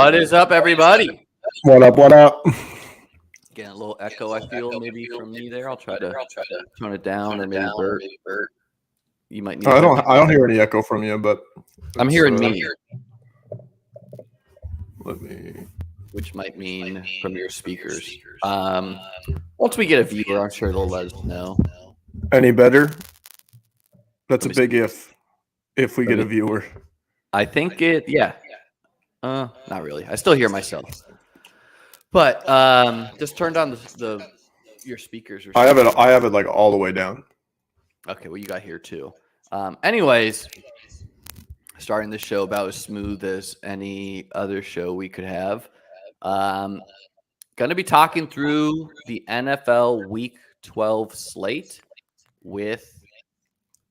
What is up, everybody? What up? What up? Getting a little echo, I feel, maybe from me there. I'll try to tone it down, or maybe Bert. You might need. I don't hear any echo from you, but I'm hearing me, let me. which might mean from your speakers. Once we get a viewer, I'm sure they'll let us know. Any better? That's a Let me big if we get a viewer. I think it. Yeah. Not really. I still hear myself. But just turn down your speakers. Or I have it like all the way down. Okay, well, you got here too. Anyways, starting the show about as smooth as any other show we could have. Going to be talking through the NFL Week 12 slate with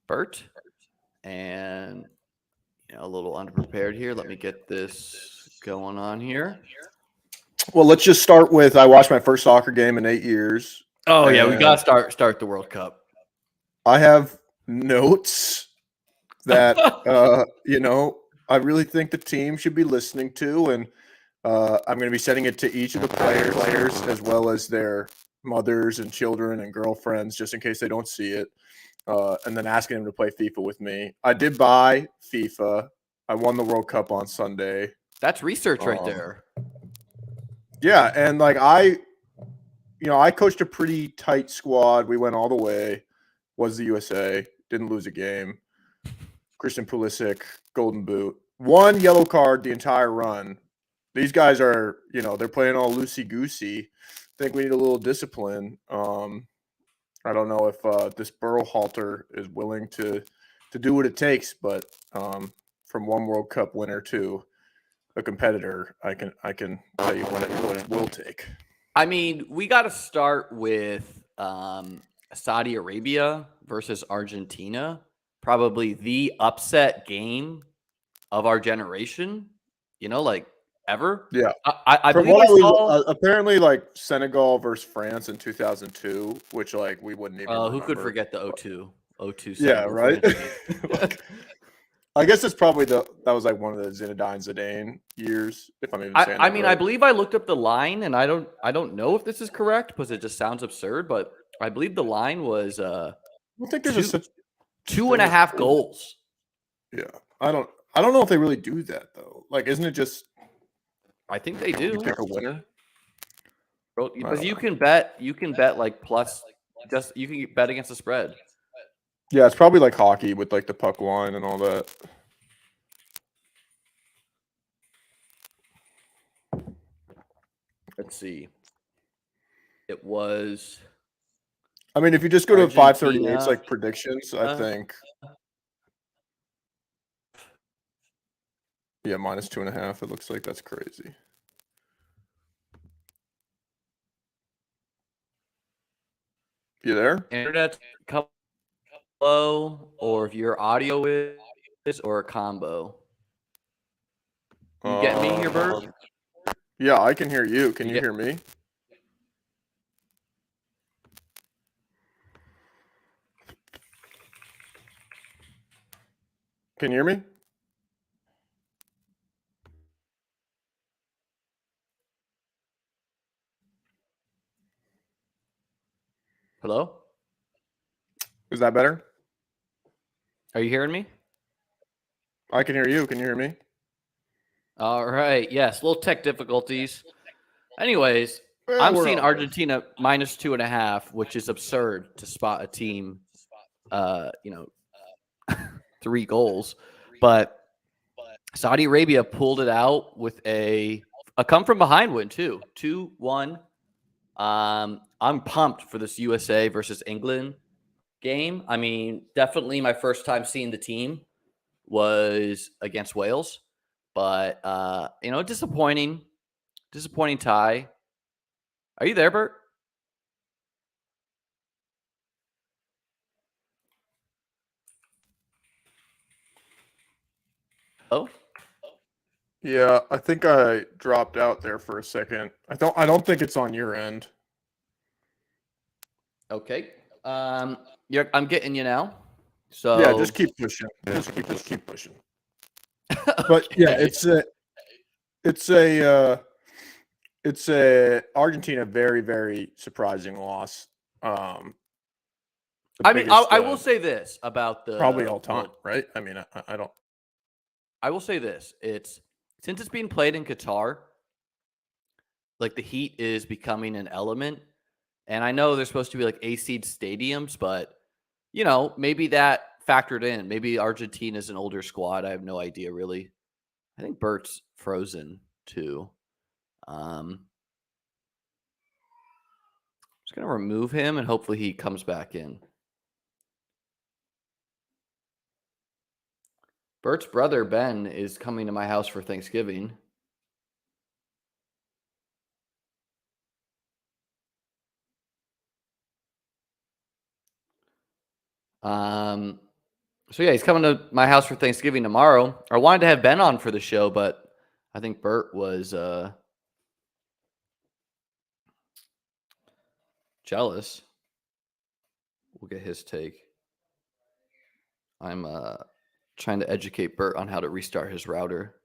Bert, and a little underprepared here. Let me get this going on here. Well, let's just start with I watched my first soccer game in 8 years. Oh yeah, we got to start the World Cup. I have notes that I really think the team should be listening to, and I'm going to be sending it to each of the players as well as their mothers and children and girlfriends, just in case they don't see it, and then asking them to play FIFA with me. I did buy FIFA. I won the World Cup on Sunday. That's research right there. Yeah, and like I coached a pretty tight squad. We went all the way. Was the USA. Didn't lose a game. Christian Pulisic, Golden Boot. 1 yellow card the entire run. These guys are, they're playing all loosey-goosey. I think we need a little discipline. I don't know if this Berhalter is willing to do what it takes, but from one World Cup winner to a competitor, I can tell you what it will take. I mean, we got to start with Saudi Arabia versus Argentina, probably the upset game of our generation, ever. Yeah. I believe I saw apparently like Senegal versus France in 2002, which like we wouldn't even who could forget the 0-2 yeah, right? I guess it's probably that was like one of the Zinedine Zidane years, if I'm even saying I mean, right. I believe I looked up the line, and I don't know if this is correct because it just sounds absurd, but I believe the line was I don't think there's such 2.5 goals. Yeah. I don't know if they really do that though. Like, isn't it just I think they do. You pick a winner? Because you can bet like plus you can bet against the spread. Yeah, it's probably like hockey with like the puck line and all that. Let's see. It was. I mean, if you just go to 538, it's like predictions, I think. Yeah, minus 2.5. It looks like that's crazy. You there? Internet low, or if your audio is, or a combo. You get me here, Bert? Yeah, I can hear you. Can you hear me? Can you hear me? Hello? Is that better? Are you hearing me? I can hear you. Can you hear me? All right. Yes, little tech difficulties. Anyways, I'm seeing Argentina minus 2.5, which is absurd to spot a team, 3 goals. But Saudi Arabia pulled it out with a come from behind win too, 2-1. I'm pumped for this USA versus England game. I mean, definitely my first time seeing the team was against Wales, but disappointing tie. Are you there, Bert? Oh, yeah. I think I dropped out there for a second. I don't think it's on your end. Okay. I'm getting you now. So yeah, just keep pushing. Just keep pushing. But yeah, it's It's a Argentina very, very surprising loss. The I mean, biggest, I will say this about the probably all time, world. right? I mean, I don't. I will say this: since it's being played in Qatar, like the heat is becoming an element. And I know they're supposed to be like AC stadiums, but maybe that factored in. Maybe Argentina is an older squad. I have no idea really. I think Bert's frozen too. Just gonna remove him and hopefully he comes back in. Bert's brother Ben is coming to my house for Thanksgiving. So yeah, he's coming to my house for Thanksgiving tomorrow. I wanted to have Ben on for the show, but I think Bert was jealous. We'll get his take. I'm trying to educate Bert on how to restart his router.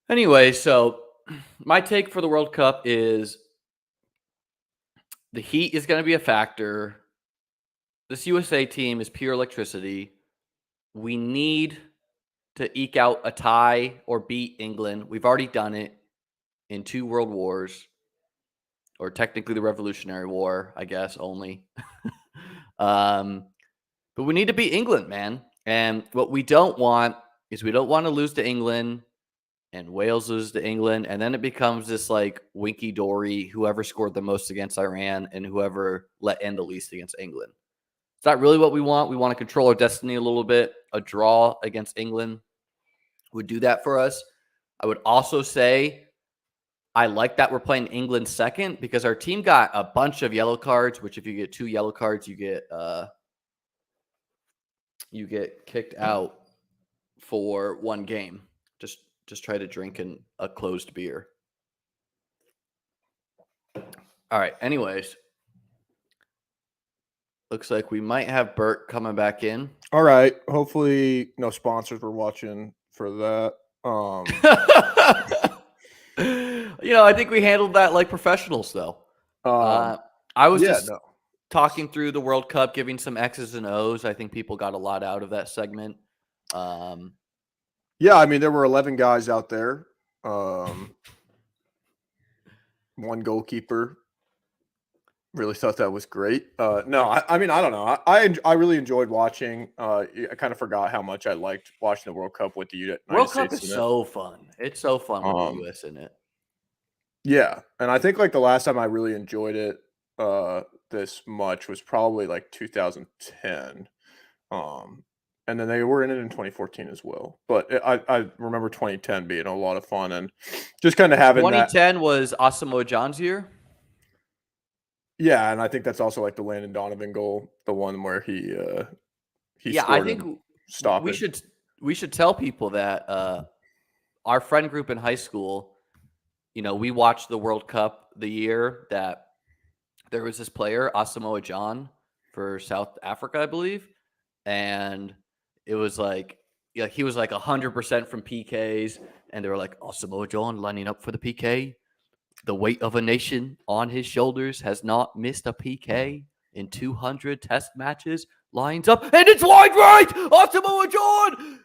Anyway, so my take for the World Cup is the heat is going to be a factor. This USA team is pure electricity. We need to eke out a tie or beat England. We've already done it in 2 world wars, or technically the Revolutionary War, I guess, only. But we need to beat England, man. And what we don't want is we don't want to lose to England and Wales loses to England. And then it becomes this like winky dory, whoever scored the most against Iran and whoever let in the least against England. It's not really what we want. We want to control our destiny a little bit. A draw against England would do that for us. I would also say I like that we're playing England second because our team got a bunch of yellow cards, which if you get 2 yellow cards, you get kicked out for 1 game. Just try to drink a closed beer. All right. Anyways, looks like we might have Bert coming back in. All right. Hopefully, no sponsors were watching for that. I think we handled that like professionals, though. I was talking through the World Cup, giving some X's and O's. I think people got a lot out of that segment. Yeah, I mean, there were 11 guys out there. 1 goalkeeper. Really thought that was great. No, I mean, I don't know. I really enjoyed watching. I kind of forgot how much I liked watching the World Cup with the United World States Cup is so fun. It's so fun with the U.S. in it. Yeah, and I think like the last time I really enjoyed it this much was probably like 2010. And then they were in it in 2014 as well. But I remember 2010 being a lot of fun and just kind of having 2010 was Asamoah Gyan's year. Yeah, and I think that's also like the Landon Donovan goal, the one where he yeah, I think we should tell people that our friend group in high school, we watched the World Cup the year that there was this player, Asamoah Gyan, for South Africa, I believe, and it was like he was like 100% from PKs, and they were like Asamoah Gyan lining up for the PK. The weight of a nation on his shoulders, has not missed a PK in 200 test matches. Lines up, and it's wide right! Asamoah Gyan!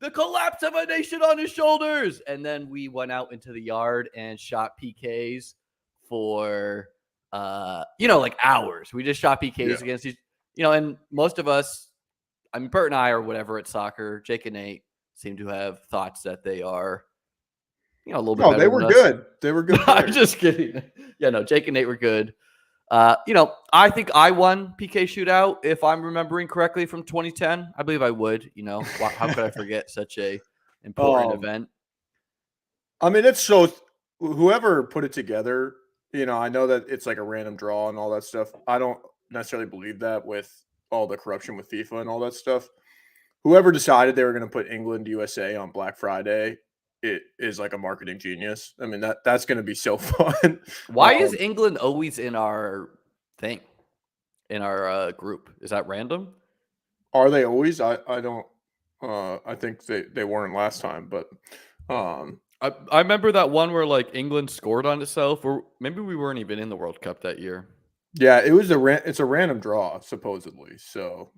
The collapse of a nation on his shoulders! And then we went out into the yard and shot PKs for, like hours. We just shot PKs against these, and most of us, I mean, Bert and I or whatever at soccer, Jake and Nate seem to have thoughts that they are a little bit better they were good. They were good. I'm just kidding. Yeah, no, Jake and Nate were good. I think I won PK shootout, if I'm remembering correctly, from 2010. I believe I would. How could I forget such a important event? I mean, it's so whoever put it together, I know that it's like a random draw and all that stuff. I don't necessarily believe that with all the corruption with FIFA and all that stuff. Whoever decided they were going to put England USA on Black Friday, it is like a marketing genius. I mean, that's going to be so fun. Why is England always in our thing, in our group? Is that random? Are they always? I don't. I think they weren't last time, but I remember that one where like England scored on itself, or maybe we weren't even in the World Cup that year. Yeah, it was it's a random draw supposedly. So,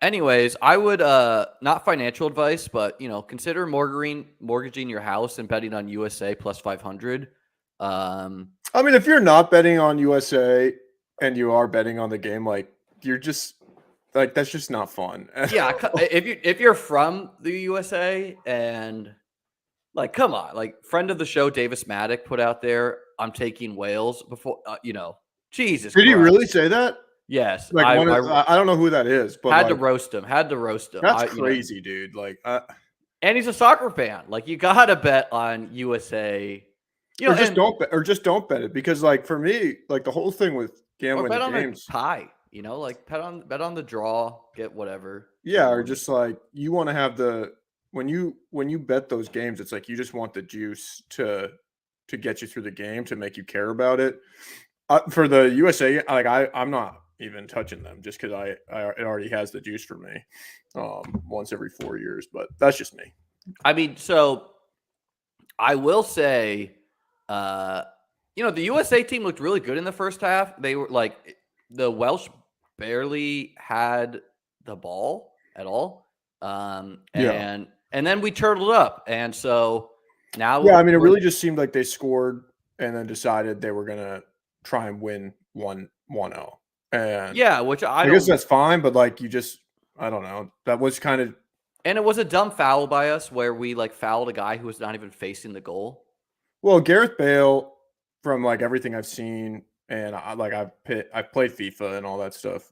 Anyways, I would not financial advice, but consider mortgaging your house and betting on USA plus 500. I mean, if you're not betting on USA and you are betting on the game, like you're just like that's just not fun. Yeah, if you're from the USA and like, come on, like friend of the show Davis Maddock put out there, I'm taking Wales before Jesus Did he Christ. really say that? Yes, Like I I don't know who that is, but had to like, roast him. Had to roast him. that's crazy, dude. Like, and he's a soccer fan. Like, you gotta bet on USA. or just don't bet, or just don't bet it because, like, for me, like the whole thing with Or gambling bet the on games, a tie. Like bet on the draw. Get whatever. yeah, or just like you want to have the when you bet those games, it's like you just want the juice to get you through the game to make you care about it. For the USA, like I'm not even touching them just because it already has the juice for me, once every 4 years. But that's just me. I mean, so I will say, the USA team looked really good in the first half. They were like the Welsh barely had the ball at all, Yeah. and then we turtled up, and so now Yeah, I mean, it really just seemed like they scored and then decided they were gonna try and win 1-0. And yeah, which I guess that's fine, but like I don't know. That was kind of and it was a dumb foul by us where we like fouled a guy who was not even facing the goal. well, Gareth Bale, from like everything I've seen, and I've played FIFA and all that stuff,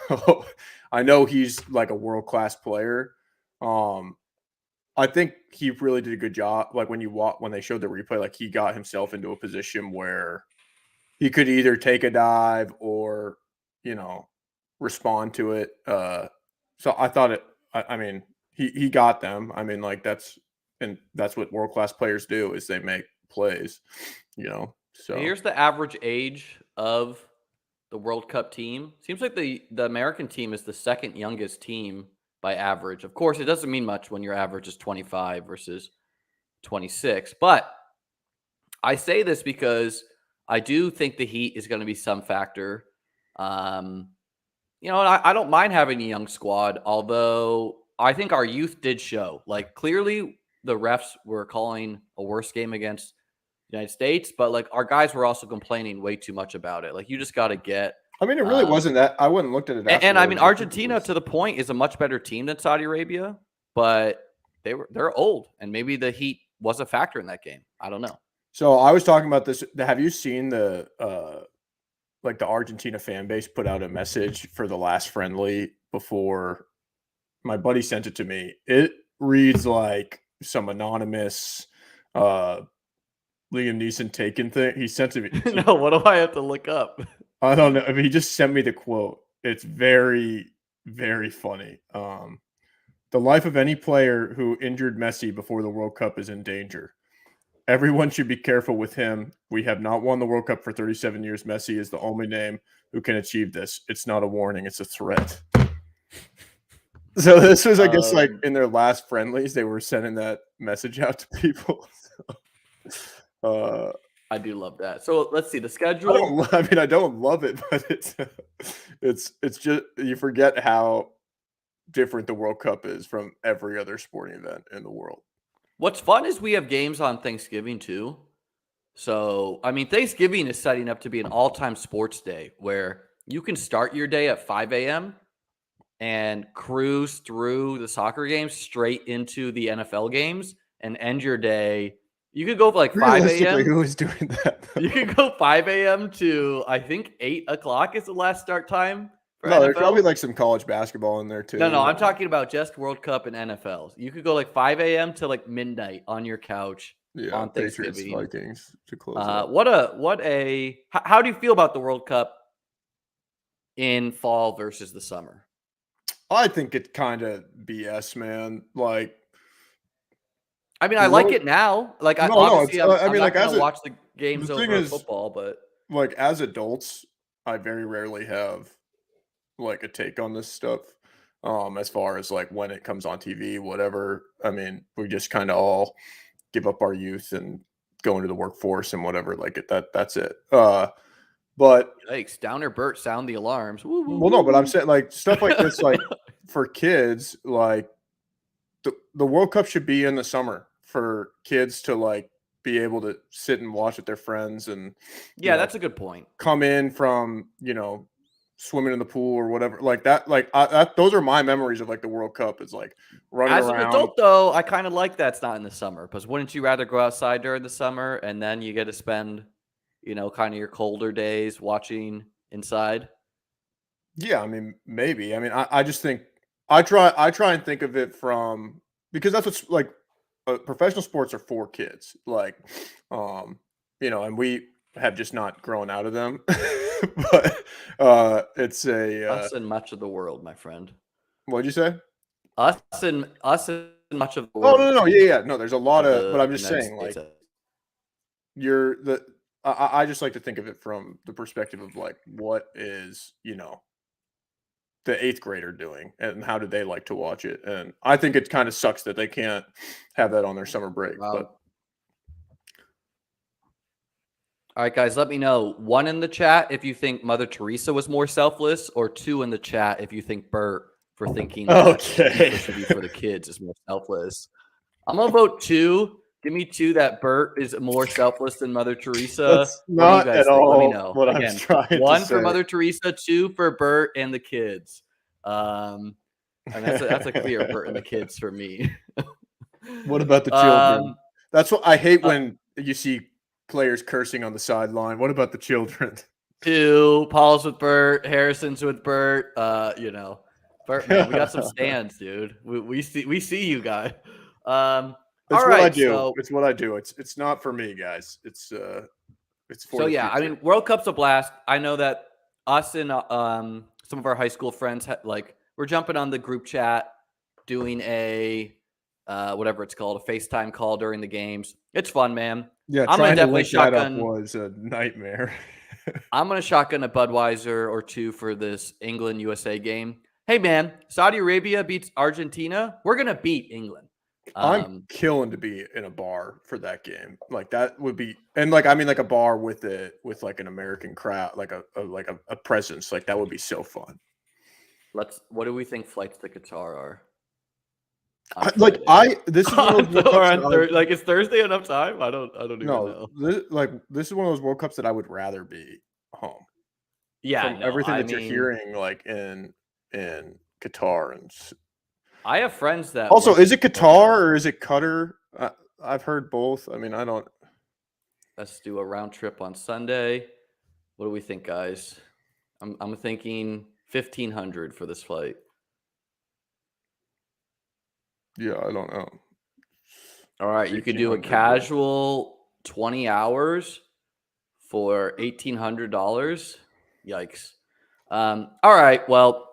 so I know he's like a world class player. Um, I think he really did a good job. Like when they showed the replay, like he got himself into a position where he could either take a dive or you know respond to it. So I thought I mean, he got them. I mean, like that's what world class players do is they make plays. So Here's the average age of the World Cup team. Seems like the American team is the second youngest team by average. Of course, it doesn't mean much when your average is 25 versus 26. But I say this because I do think the heat is going to be some factor. And I don't mind having a young squad, although I think our youth did show. Like, clearly, the refs were calling a worse game against the United States, but like our guys were also complaining way too much about it. Like, you just got to get. I mean, it really wasn't that. I wouldn't looked at it. And I mean, afterwards. Argentina, to the point, is a much better team than Saudi Arabia, but they're old, and maybe the heat was a factor in that game. I don't know. So I was talking about this. Have you seen the like the Argentina fan base put out a message for the last friendly before? My buddy sent it to me. It reads like some anonymous Liam Neeson Taken thing. He sent it to me. No, what do I have to look up? I don't know. I mean, he just sent me the quote. It's very, very funny. The life of any player who injured Messi before the World Cup is in danger. Everyone should be careful with him. We have not won the World Cup for 37 years. Messi is the only name who can achieve this. It's not a warning, it's a threat. So this was, I guess, like in their last friendlies, they were sending that message out to people. I do love that. So let's see the schedule. I don't love it, but it's just you forget how different the World Cup is from every other sporting event in the world. What's fun is we have games on Thanksgiving too. So, I mean, Thanksgiving is setting up to be an all-time sports day where you can start your day at 5 a.m. and cruise through the soccer games straight into the NFL games and end your day. You could go for like 5 a.m. Who is doing that? You could go 5 a.m. to, I think, 8 o'clock is the last start time. No, there's probably like some college basketball in there too. No, I'm talking about just World Cup and NFL. You could go like 5 a.m. to like midnight on your couch on Thanksgiving. Patriots, Vikings to close. How do you feel about the World Cup in fall versus the summer? I think it's kind of BS, man. Like, I mean, I like it now. Like, I'm not gonna watch the games over football, but like as adults, I very rarely have like a take on this stuff. As far as like when it comes on TV, whatever. I mean, we just kind of all give up our youth and go into the workforce and whatever. Like that's it. But Yikes! Downer Bert, sound the alarms. Woo, woo, well, no, but I'm woo. saying like stuff like this, like for kids, like the World Cup should be in the summer for kids to like be able to sit and watch with their friends and Yeah, that's a good point. come in from swimming in the pool or whatever like that. Like those are my memories of like the World Cup is like running As around. an adult, though, I kind of like that's not in the summer because wouldn't you rather go outside during the summer and then you get to spend, kind of your colder days watching inside? Yeah, I mean maybe. I mean I just think I try and think of it from because that's what's like professional sports are for kids. Like and we have just not grown out of them. But it's a Us and much of the world, my friend. what'd you say? Us and much of the Oh world no, yeah. No, there's a lot of of but the I'm just United saying States. like you're the I just like to think of it from the perspective of like what is, the eighth grader doing and how do they like to watch it. And I think it kind of sucks that they can't have that on their summer break. But All right, guys, let me know. 1 in the chat if you think Mother Teresa was more selfless, or 2 in the chat if you think Bert for thinking that okay. FIFA should be for the kids is more selfless. I'm gonna vote 2. Give me 2 that Bert is more selfless than Mother Teresa. That's What do you not guys at think? Let me all know. what I'm Again, trying to 1 for say. Mother Teresa, 2 for Bert and the kids. And that's a clear Bert and the kids for me. What about the children? That's what I hate when you see players cursing on the sideline. What about the children? 2 Paul's with Bert, Harrison's with Bert. Bert, man, we got some stands, dude. We see you guys. It's all what right, I do. so It's what I do. It's not for me, guys. It's for so the yeah, I future. mean, World Cup's a blast. I know that us and some of our high school friends we're jumping on the group chat, doing a whatever it's called, a FaceTime call during the games. It's fun, man. Yeah, I'm gonna trying to definitely link that up shotgun. was a nightmare. I'm going to shotgun a Budweiser or 2 for this England-USA game. Hey, man, Saudi Arabia beats Argentina. We're going to beat England. I'm killing to be in a bar for that game. Like that would be, and like I mean, like a bar with like an American crowd, like a presence. Like that would be so fun. What do we think flights to Qatar are? This is one of those World Cups like is Thursday enough time? I don't even know. This is one of those World Cups that I would rather be home. Yeah, from everything that you're hearing, like in Qatar and. I have friends that also is it Qatar or is it Qatar? I've heard both. I mean, I don't. Let's do a round trip on Sunday. What do we think, guys? I'm thinking 1,500 for this flight. Yeah, I don't know. All right, you could do a casual 20 hours for $1,800. Yikes. All right, well,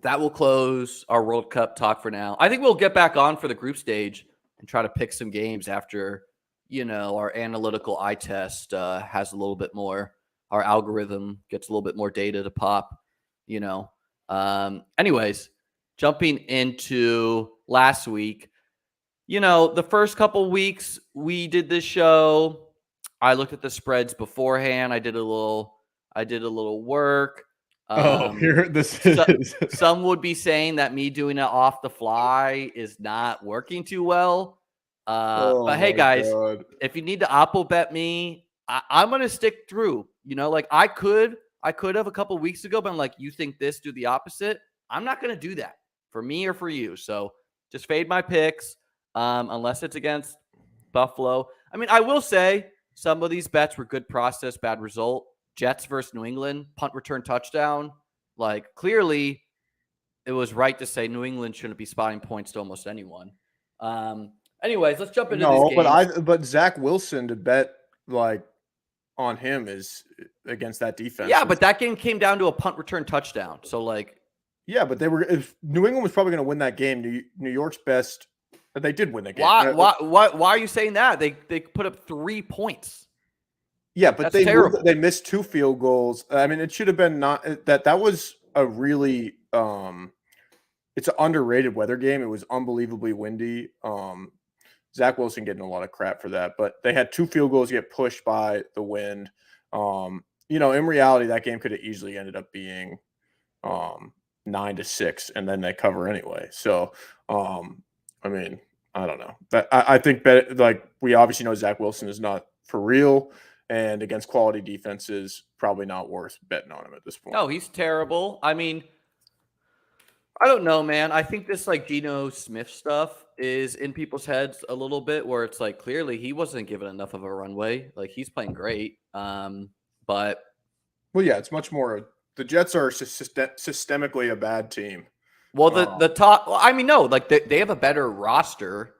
that will close our World Cup talk for now. I think we'll get back on for the group stage and try to pick some games after, our analytical eye test has a little bit more, our algorithm gets a little bit more data to pop, Anyways, jumping into last week, the first couple weeks we did this show, I looked at the spreads beforehand. I did a little work. Some would be saying that me doing it off the fly is not working too well. But hey, guys, if you need to Oppo bet me, I'm gonna stick through. I could have a couple weeks ago, but I'm like, you think this, do the opposite. I'm not gonna do that for me or for you. So just fade my picks, unless it's against Buffalo. I mean, I will say some of these bets were good process, bad result. Jets versus New England, punt return touchdown. Like, clearly, it was right to say New England shouldn't be spotting points to almost anyone. Anyways, let's jump into these games. But Zach Wilson to bet like on him is against that defense. Yeah, but that game came down to a punt return touchdown. So yeah, but if New England was probably going to win that game. New York's best. They did win the game. Why are you saying that? They put up 3 points. Yeah, but they missed 2 field goals. I mean, it should have been that was a really it's an underrated weather game. It was unbelievably windy. Zach Wilson getting a lot of crap for that, but they had 2 field goals get pushed by the wind. In reality, that game could have easily ended up being 9-6, and then they cover anyway. So, I mean, I don't know. But I think we obviously know Zach Wilson is not for real, and against quality defenses, probably not worth betting on him at this point. No, he's terrible. I mean, I don't know, man. I think this Geno Smith stuff is in people's heads a little bit, where it's like clearly he wasn't given enough of a runway. Like he's playing great, but yeah, it's much more. The Jets are systemically a bad team. Well, the top. Well, I mean, no, like they have a better roster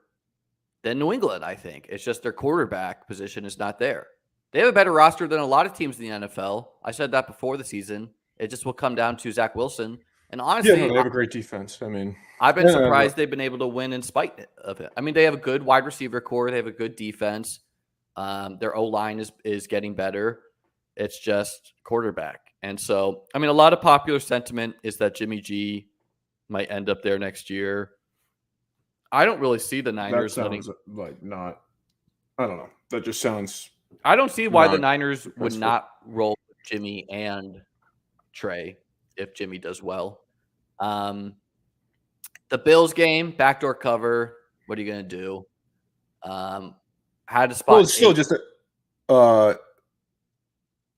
than New England. I think it's just their quarterback position is not there. They have a better roster than a lot of teams in the NFL. I said that before the season. It just will come down to Zach Wilson. And honestly, they have a great defense. I mean, I've been surprised they've been able to win in spite of it. I mean, they have a good wide receiver core. They have a good defense. Their O-line is getting better. It's just quarterback. And so, I mean, a lot of popular sentiment is that Jimmy G might end up there next year. I don't really see the Niners sounds like not. I don't know. That just sounds. I don't see why the Niners would not roll Jimmy and Trey if Jimmy does well. The Bills game, backdoor cover. What are you going to do? Had a spot. Well, it's still just a.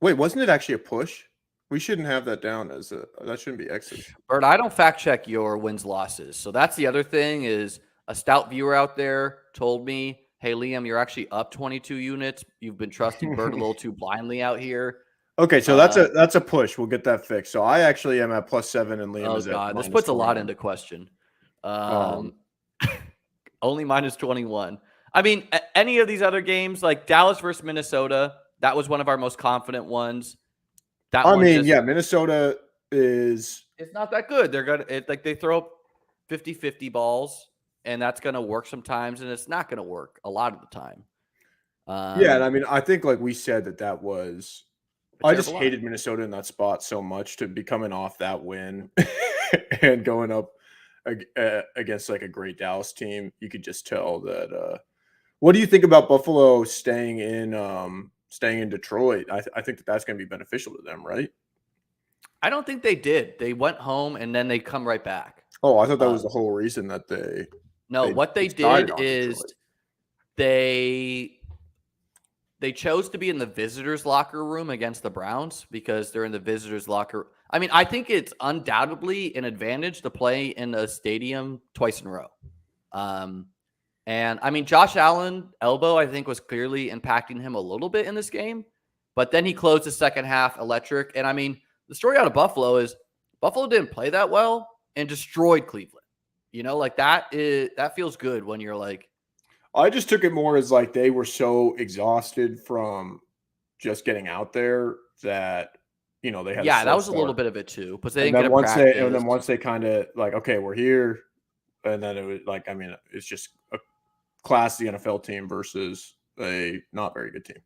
Wait, wasn't it actually a push? We shouldn't have that down as that shouldn't be exit. Bert, I don't fact check your wins losses. So that's the other thing is a stout viewer out there told me, hey, Liam, you're actually up 22 units. You've been trusting Bert a little too blindly out here. Okay, so that's a push. We'll get that fixed. So I actually am at +7 and Liam is at God, this puts a lot into question. Only -21. I mean, any of these other games, like Dallas versus Minnesota, that was one of our most confident ones. Minnesota is. It's not that good. They're gonna they throw 50-50 balls, and that's gonna work sometimes, and it's not gonna work a lot of the time. And I mean, I think like we said that was. I just hated Minnesota in that spot so much to be coming off that win and going up against like a great Dallas team. You could just tell that. What do you think about Buffalo staying in Detroit? I think that's going to be beneficial to them, right? I don't think they did. They went home and then they come right back. Oh, I thought that was the whole reason that they. No, what they did is they chose to be in the visitors' locker room against the Browns because they're in the visitors' locker. I mean, I think it's undoubtedly an advantage to play in a stadium twice in a row. And I mean, Josh Allen elbow, I think, was clearly impacting him a little bit in this game, but then he closed the second half electric. And I mean, the story out of Buffalo is Buffalo didn't play that well and destroyed Cleveland. You know, like that feels good when you're like. I just took it more as like they were so exhausted from just getting out there that they had. Yeah, that was a little bit of it too, but they didn't get practice. And then once they kind of like, okay, we're here, and then it was like, I mean, it's just a classy NFL team versus a not very good team.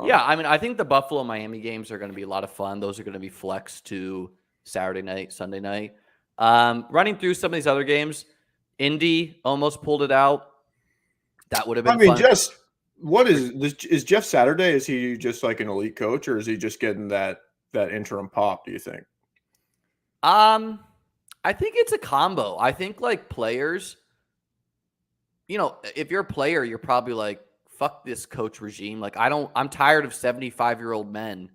Yeah, I mean, I think the Buffalo Miami games are going to be a lot of fun. Those are going to be flexed to Saturday night, Sunday night. Running through some of these other games, Indy almost pulled it out. That would have been. I mean, fun. What is Jeff Saturday? Is he just like an elite coach, or is he just getting that interim pop? Do you think? I think it's a combo. I think like players, if you're a player, you're probably like, fuck this coach regime. Like I'm tired of 75-year-old men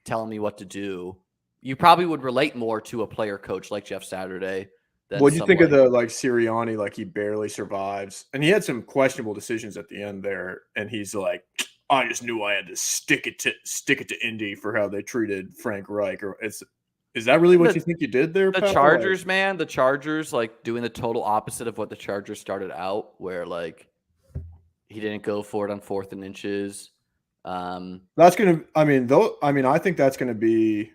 telling me what to do. You probably would relate more to a player coach like Jeff Saturday. What do you think of the like Sirianni? Like he barely survives, and he had some questionable decisions at the end there. And he's like, "I just knew I had to stick it to Indy for how they treated Frank Reich." Or is that really what you think you did there? The Chargers, man, the Chargers like doing the total opposite of what the Chargers started out, where like he didn't go for it on 4th and inches. That's gonna. I think that's gonna be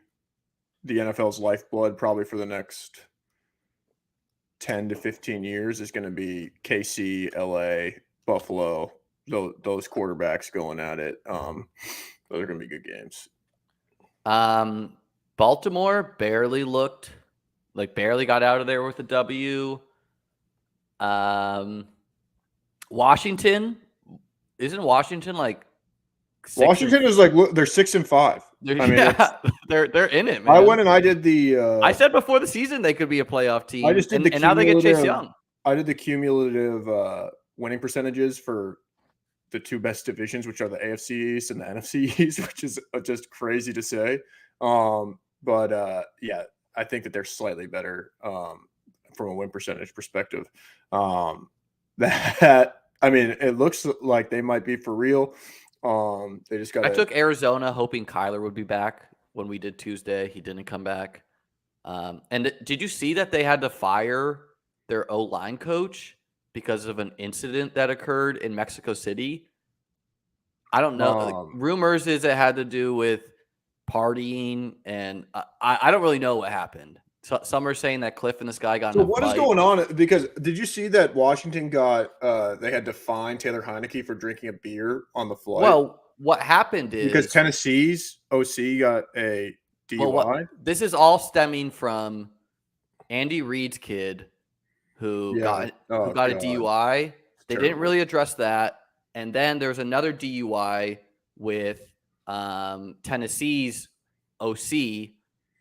the NFL's lifeblood probably for the next 10 to 15 years is going to be KC, LA, Buffalo, those quarterbacks going at it. Those are going to be good games. Baltimore barely got out of there with a W. Washington, isn't Washington like Washington is like they're 6-5. I mean, they're in it, man. I went and I did the. I said before the season they could be a playoff team. I just did and now they get Chase Young. I did the cumulative winning percentages for the two best divisions, which are the AFC East and the NFC East, which is just crazy to say. But yeah, I think that they're slightly better from a win percentage perspective. That I mean, it looks like they might be for real. They just got. I took Arizona hoping Kyler would be back when we did Tuesday. He didn't come back. And did you see that they had to fire their O-line coach because of an incident that occurred in Mexico City? I don't know. Rumors is it had to do with partying, and I don't really know what happened. So, some are saying that Cliff and this guy got. So what is going on? Because did you see that Washington got they had to fine Taylor Heineke for drinking a beer on the flight? Well, what happened is because Tennessee's OC got a DUI. This is all stemming from Andy Reid's kid who got a DUI. They didn't really address that, and then there's another DUI with Tennessee's OC.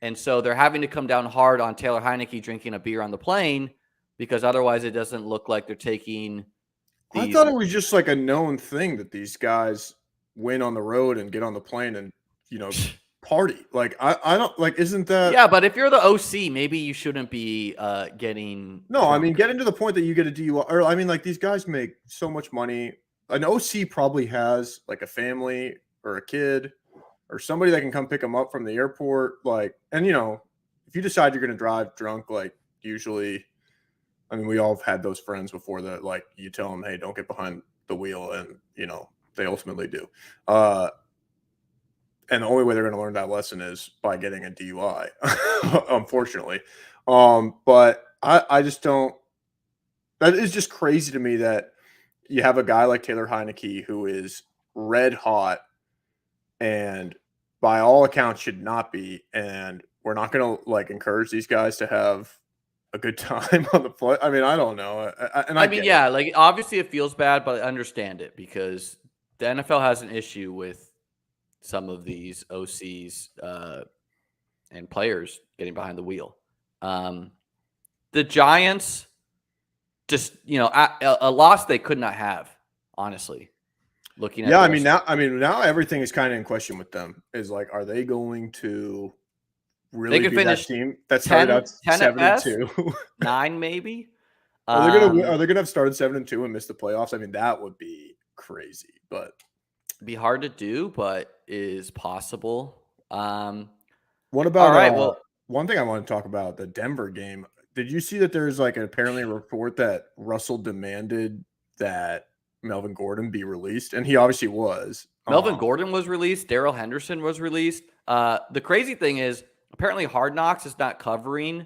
And so they're having to come down hard on Taylor Heineke drinking a beer on the plane because otherwise it doesn't look like they're taking I thought it was just like a known thing that these guys win on the road and get on the plane and, party. Like, I don't like, isn't that? Yeah, but if you're the OC, maybe you shouldn't be getting. No, drunk. I mean, getting to the point that you get a DUI. Or, I mean, like, these guys make so much money. An OC probably has like a family or a kid or somebody that can come pick them up from the airport. Like, and if you decide you're going to drive drunk, like usually, I mean, we all have had those friends before that, like you tell them, hey, don't get behind the wheel. And, they ultimately do. And the only way they're going to learn that lesson is by getting a DUI, unfortunately. But I just don't, that is just crazy to me that you have a guy like Taylor Heineke who is red hot and by all accounts should not be, and we're not going to like encourage these guys to have a good time on the flight. I mean, I don't know. I mean, yeah, like obviously it feels bad, but I understand it because the NFL has an issue with some of these OCs and players getting behind the wheel. The Giants just, a loss they could not have, honestly. Looking at now everything is kind of in question with them. Is like, are they going to really be that team that started out 7-2, 9 maybe? Are they gonna have started 7-2 and missed the playoffs? I mean, that would be crazy, but it'd be hard to do, but is possible. What about? All right. One thing I want to talk about the Denver game. Did you see that there's like apparently a report that Russell demanded that Melvin Gordon be released, and he obviously was. Melvin Gordon was released. Darrell Henderson was released. The crazy thing is, apparently, Hard Knocks is not covering.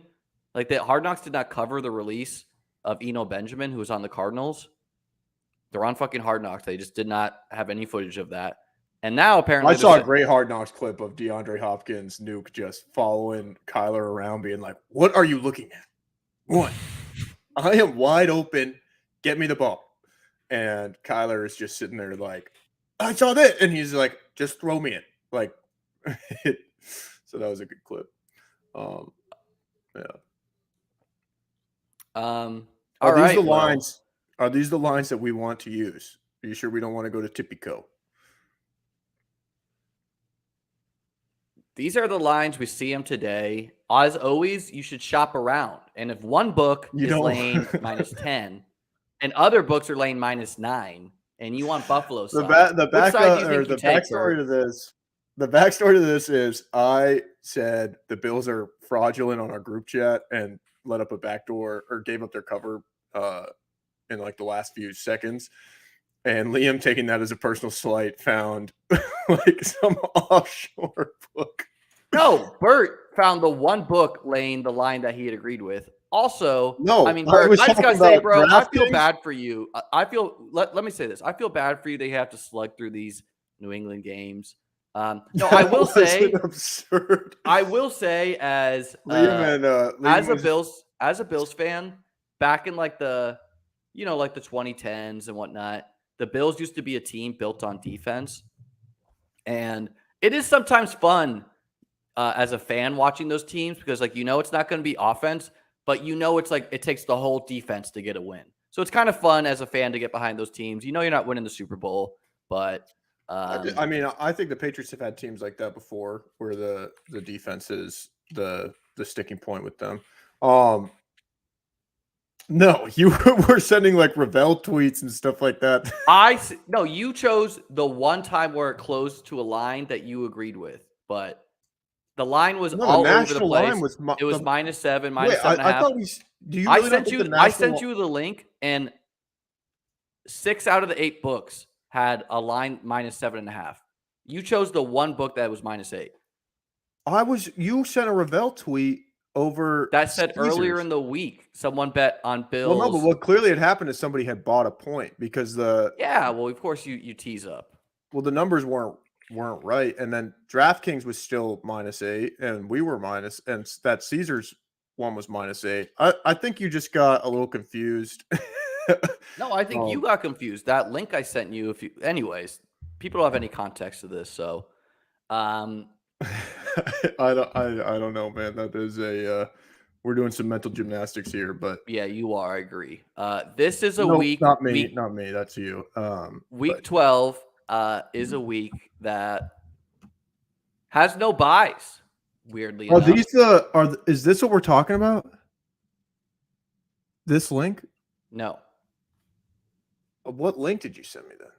Like that, Hard Knocks did not cover the release of Eno Benjamin, who was on the Cardinals. They're on fucking Hard Knocks. They just did not have any footage of that. And now apparently, I saw a great Hard Knocks clip of DeAndre Hopkins, Nuke, just following Kyler around, being like, "What are you looking at? One, I am wide open. Get me the ball." And Kyler is just sitting there like, I saw that. And he's like, just throw me in. Like, so that was a good clip. Yeah. Are these the lines that we want to use? Are you sure we don't want to go to Tipico? These are the lines we see them today. As always, you should shop around. And if one book is laying -10 and other books are laying -9 and you want Buffalo side, the backstory to this is I said the Bills are fraudulent on our group chat and let up a backdoor or gave up their cover in like the last few seconds. And Liam, taking that as a personal slight, found like some offshore book. No, Bert found the one book laying the line that he had agreed with. Also, no, I mean, Bert, I just gotta say, bro, I feel bad for you. Let me say this. I feel bad for you. They have to slug through these New England games. No, I will say absurd. I will say as Liam a Bills fan, back in like the like the 2010s and whatnot, the Bills used to be a team built on defense. And it is sometimes fun as a fan watching those teams because, like, it's not going to be offense, but it's like it takes the whole defense to get a win. So it's kind of fun as a fan to get behind those teams. You're not winning the Super Bowl, but I mean, I think the Patriots have had teams like that before, where the defense is the sticking point with them. No, you were sending like Ravel tweets and stuff like that. No, you chose the one time where it closed to a line that you agreed with, but the line was all over the place. It was -7, -7.5. I thought do you really I sent you the link, and 6 out of the 8 books had a line -7.5. You chose the one book that was -8. You sent a Ravel tweet over that said Caesars. Earlier in the week, someone bet on Bills. Well, no, but what clearly had happened is somebody had bought a point because of course you tease up. Well, the numbers weren't right, and then DraftKings was still -8, and we were minus, and that Caesars one was -8. I think you just got a little confused. No, I think you got confused. That link I sent you, anyways, people don't have any context to this, so I don't know, man. That is we're doing some mental gymnastics here, but yeah, you are. I agree. This is a week. Not me. That's you. Week 12 is a week that has no buys. Weirdly enough. Is this what we're talking about? This link? No. What link did you send me then?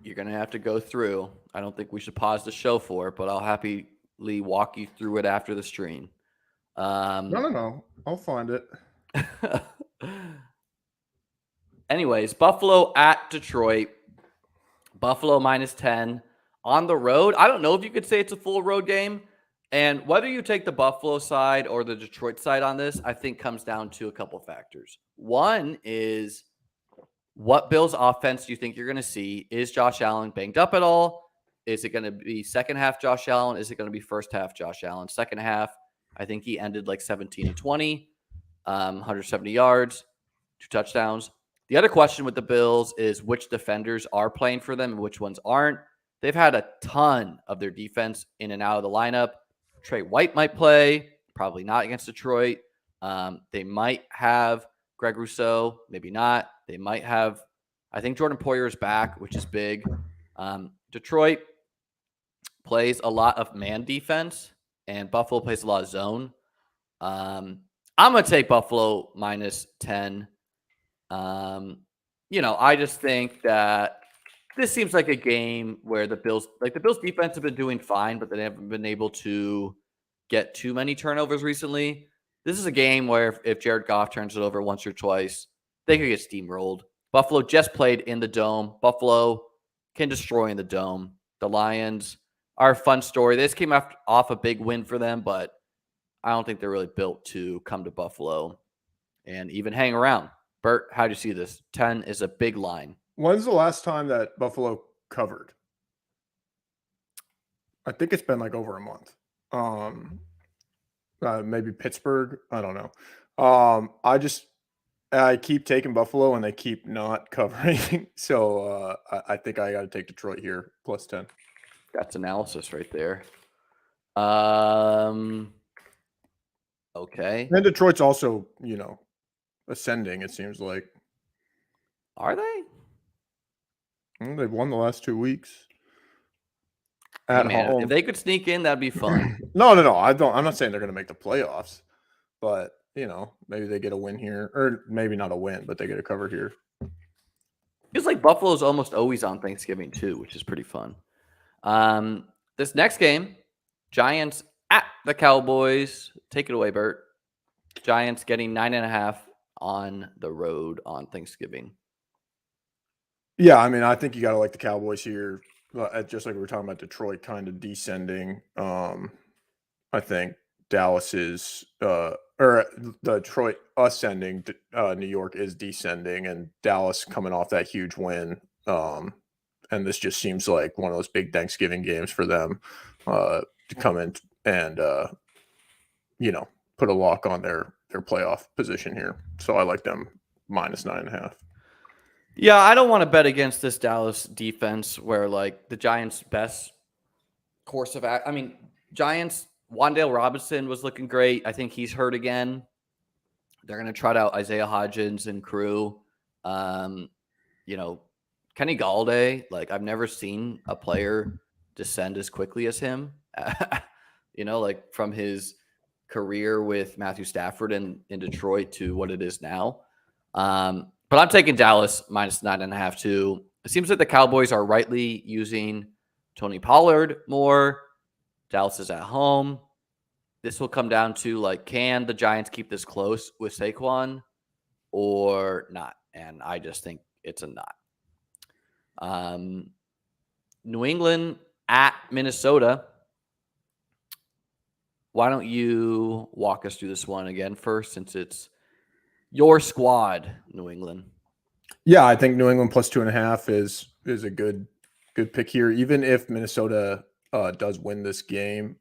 You're going to have to go through. I don't think we should pause the show for it, but I'll happily walk you through it after the stream. No. I'll find it. Anyways, Buffalo at Detroit. Buffalo -10 on the road. I don't know if you could say it's a full road game. And whether you take the Buffalo side or the Detroit side on this, I think comes down to a couple factors. One is, what Bills offense do you think you're going to see? Is Josh Allen banged up at all? Is it going to be second half Josh Allen? Is it going to be first half Josh Allen? Second half, I think he ended like 17-20, 170 yards, 2 touchdowns. The other question with the Bills is which defenders are playing for them and which ones aren't. They've had a ton of their defense in and out of the lineup. Trey White might play, probably not against Detroit. They might have Greg Rousseau, maybe not. They might have, I think Jordan Poyer is back, which is big. Detroit plays a lot of man defense, and Buffalo plays a lot of zone. I'm going to take Buffalo -10. I just think that this seems like a game where the Bills defense have been doing fine, but they haven't been able to get too many turnovers recently. This is a game where if Jared Goff turns it over once or twice, they could get steamrolled. Buffalo just played in the Dome. Buffalo can destroy in the Dome. The Lions are a fun story. This came off a big win for them, but I don't think they're really built to come to Buffalo and even hang around. Bert, how do you see this? 10 is a big line. When's the last time that Buffalo covered? I think it's been like over a month. Maybe Pittsburgh. I don't know. I keep taking Buffalo and they keep not covering. So I think I got to take Detroit here +10. That's analysis right there. Okay. And Detroit's also, ascending, it seems like. Are they? They've won the last 2 weeks. At home. If they could sneak in, that'd be fun. No. I'm not saying they're going to make the playoffs, but maybe they get a win here, or maybe not a win, but they get a cover here. Feels like Buffalo's almost always on Thanksgiving too, which is pretty fun. This next game, Giants at the Cowboys. Take it away, Bert. Giants getting 9.5 on the road on Thanksgiving. Yeah, I mean, I think you got to like the Cowboys here. Just like we were talking about Detroit kind of descending. I think Dallas is or Detroit ascending. New York is descending, and Dallas coming off that huge win. And this just seems like one of those big Thanksgiving games for them to come in and put a lock on their their playoff position here. So I like them -9.5. Yeah, I don't want to bet against this Dallas defense where like the Giants' best course of act. I mean, Giants, Wan'Dale Robinson was looking great. I think he's hurt again. They're going to trot out Isaiah Hodgins and crew. You know, Kenny Galladay, like I've never seen a player descend as quickly as him. You know, like from his career with Matthew Stafford in Detroit to what it is now. But I'm taking Dallas -9.5 too. It seems like the Cowboys are rightly using Tony Pollard more. Dallas is at home. This will come down to like, can the Giants keep this close with Saquon or not? And I just think it's a not. New England at Minnesota. Why don't you walk us through this one again first, since it's your squad, New England? Yeah, I think New England +2.5 is a good pick here. Even if Minnesota does win this game,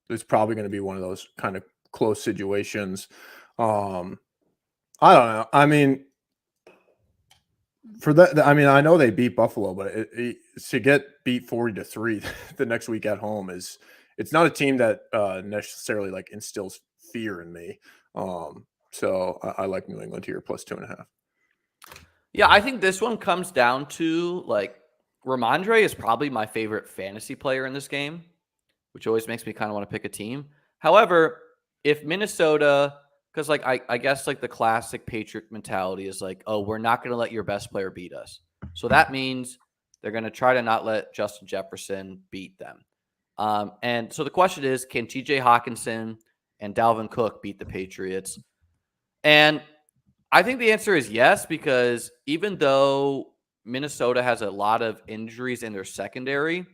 it's probably going to be one of those kind of close situations. I don't know. I mean, for that, I mean, I know they beat Buffalo, but to get beat 40-3 the next week at home it's not a team that necessarily like instills fear in me. So I like New England here +2.5. Yeah, I think this one comes down to like Ramondre is probably my favorite fantasy player in this game, which always makes me kind of want to pick a team. However, if Minnesota, because like I guess like the classic Patriot mentality is like, oh, we're not going to let your best player beat us. So that means they're going to try to not let Justin Jefferson beat them. And so the question is, can TJ Hawkinson and Dalvin Cook beat the Patriots? And I think the answer is yes, because even though Minnesota has a lot of injuries in their secondary,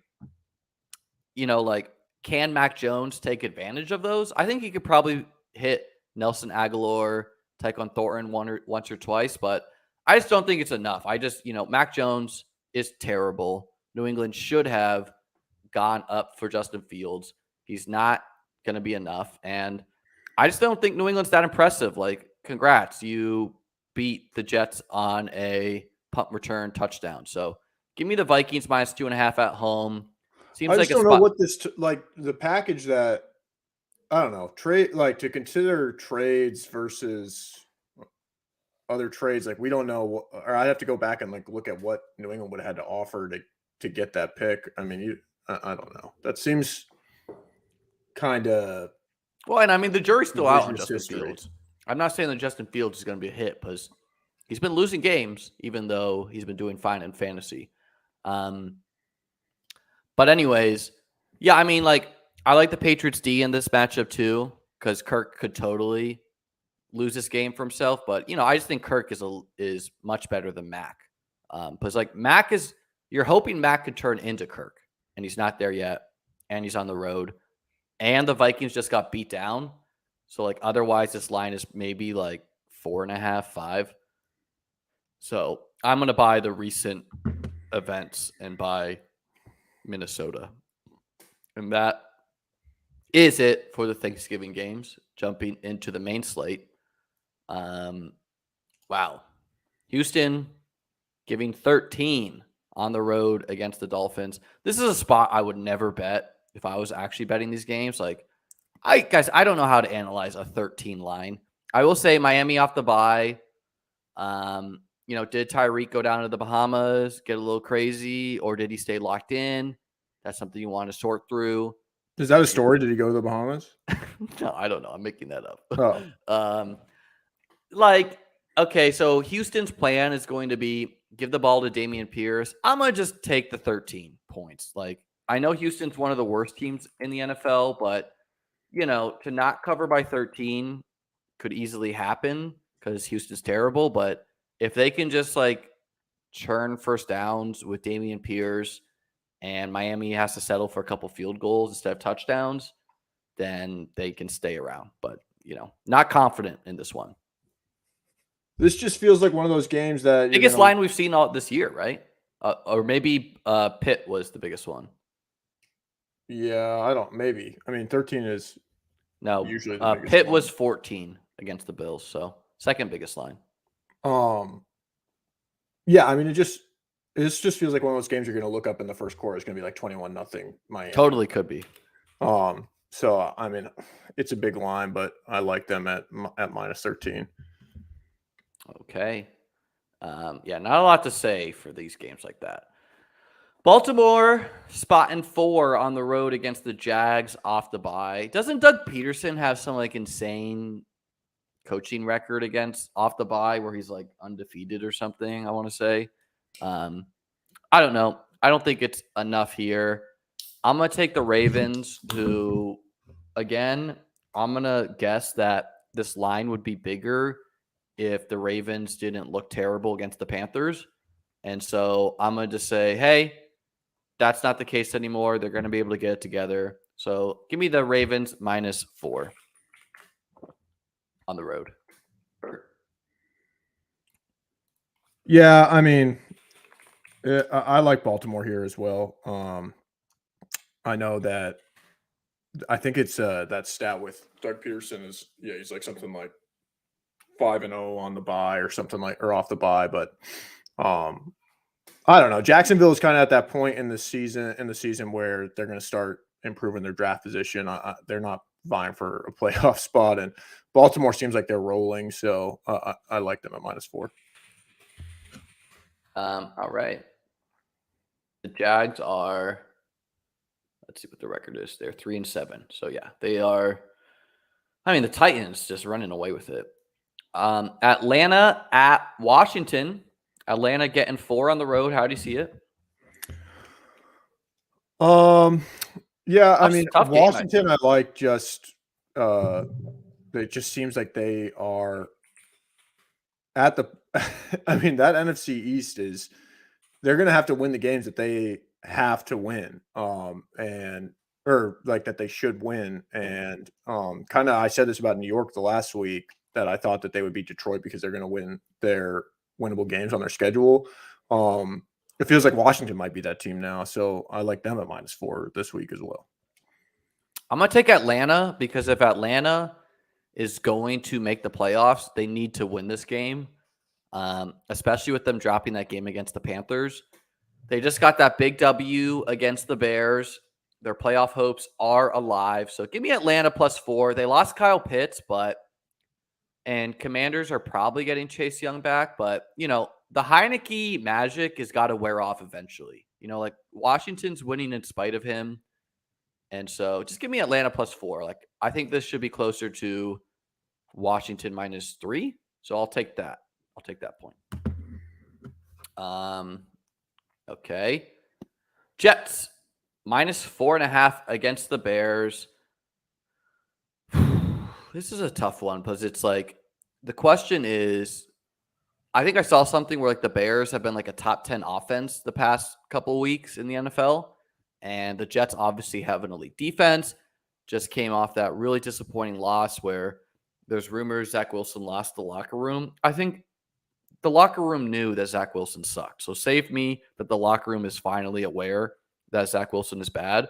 you know, like, can Mac Jones take advantage of those? I think he could probably hit Nelson Aguilar, Tyquan Thornton once or twice, but I just don't think it's enough. Mac Jones is terrible. New England should have gone up for Justin Fields. He's not going to be enough. And I just don't think New England's that impressive. Like, congrats. You beat the Jets on a punt return touchdown. So give me the Vikings -2.5 at home. Seems I like just don't know what this like the package that I don't know trade like to consider trades versus other trades. Like we don't know, or I have to go back and like look at what New England would have had to offer to get that pick. I mean, I don't know. That seems kind of well, and I mean the jury's still out on revisionist Justin history. Fields. I'm not saying that Justin Fields is going to be a hit because he's been losing games, even though he's been doing fine in fantasy. But anyways, yeah, I mean, like, I like the Patriots D in this matchup too, because Kirk could totally lose this game for himself. But, you know, I just think Kirk is much better than Mac. Because, like, you're hoping Mac could turn into Kirk, and he's not there yet, and he's on the road. And the Vikings just got beat down. So, like, otherwise, this line is maybe, like, 4.5, 5. So, I'm going to buy the recent events and buy Minnesota. And that is it for the Thanksgiving games. Jumping into the main slate. Wow. Houston giving 13 on the road against the Dolphins. This is a spot I would never bet if I was actually betting these games. Like, I don't know how to analyze a 13 line. I will say Miami off the bye. Did Tyreek go down to the Bahamas, get a little crazy, or did he stay locked in? That's something you want to sort through. Is that a story? Did he go to the Bahamas? No, I don't know. I'm making that up. Oh. Okay, so Houston's plan is going to be give the ball to Dameon Pierce. I'm going to just take the 13 points. Like, I know Houston's one of the worst teams in the NFL, but, you know, to not cover by 13 could easily happen because Houston's terrible. But if they can just, like, churn first downs with Dameon Pierce and Miami has to settle for a couple field goals instead of touchdowns, then they can stay around. But, you know, not confident in this one. This just feels like one of those games that biggest line we've seen all this year, right? Or maybe Pitt was the biggest one. Yeah, maybe. I mean, 13 is No, Usually the biggest Pitt line. was 14 against the Bills, so second biggest line. Yeah, I mean, it just feels like one of those games you're going to look up in the first quarter. It's going to be like 21-0 Miami. Totally could be. So I mean, it's a big line, but I like them at minus 13. Okay. Yeah, not a lot to say for these games like that. Baltimore spotting 4 on the road against the Jags off the bye. Doesn't Doug Peterson have some like insane coaching record against off the bye where he's like undefeated or something? I want to say. I don't know. I don't think it's enough here. I'm gonna take the Ravens, who, again, I'm gonna guess that this line would be bigger if the Ravens didn't look terrible against the Panthers. And so I'm going to just say, hey, that's not the case anymore. They're going to be able to get it together. So give me the Ravens minus 4 on the road. Yeah, I mean, I like Baltimore here as well. I know that I think it's that stat with Doug Peterson is, he's like something like 5-0 on the bye or something like, or off the bye. But I don't know. Jacksonville is kind of at that point in the season where they're going to start improving their draft position. They're not vying for a playoff spot, and Baltimore seems like they're rolling. So I like them at minus 4. All right. The Jags are, let's see what the record is. They're 3-7. So yeah, they are. I mean, the Titans just running away with it. Atlanta at Washington. Atlanta getting 4 on the road. How do you see it? Yeah, I mean, tough Washington, I like just it just seems like they are at the I mean, that NFC East is they're gonna have to win the games that they have to win. Or like that they should win. And kind of I said this about New York the last week that I thought that they would beat Detroit because they're gonna win their winnable games on their schedule. It feels like Washington might be that team now. So I like them at minus 4 this week as well. I'm going to take Atlanta because if Atlanta is going to make the playoffs, they need to win this game, especially with them dropping that game against the Panthers. They just got that big W against the Bears. Their playoff hopes are alive. So give me Atlanta plus 4. They lost Kyle Pitts, and Commanders are probably getting Chase Young back. But, the Heineke magic has got to wear off eventually. Like Washington's winning in spite of him. And so just give me Atlanta plus 4. Like, I think this should be closer to Washington minus 3. So I'll take that. I'll take that point. Okay. Jets minus 4.5 against the Bears. This is a tough one because it's like the question is, I think I saw something where like the Bears have been like a top 10 offense the past couple of weeks in the NFL. And the Jets obviously have an elite defense. Just came off that really disappointing loss where there's rumors Zach Wilson lost the locker room. I think the locker room knew that Zach Wilson sucked. So save me that the locker room is finally aware that Zach Wilson is bad.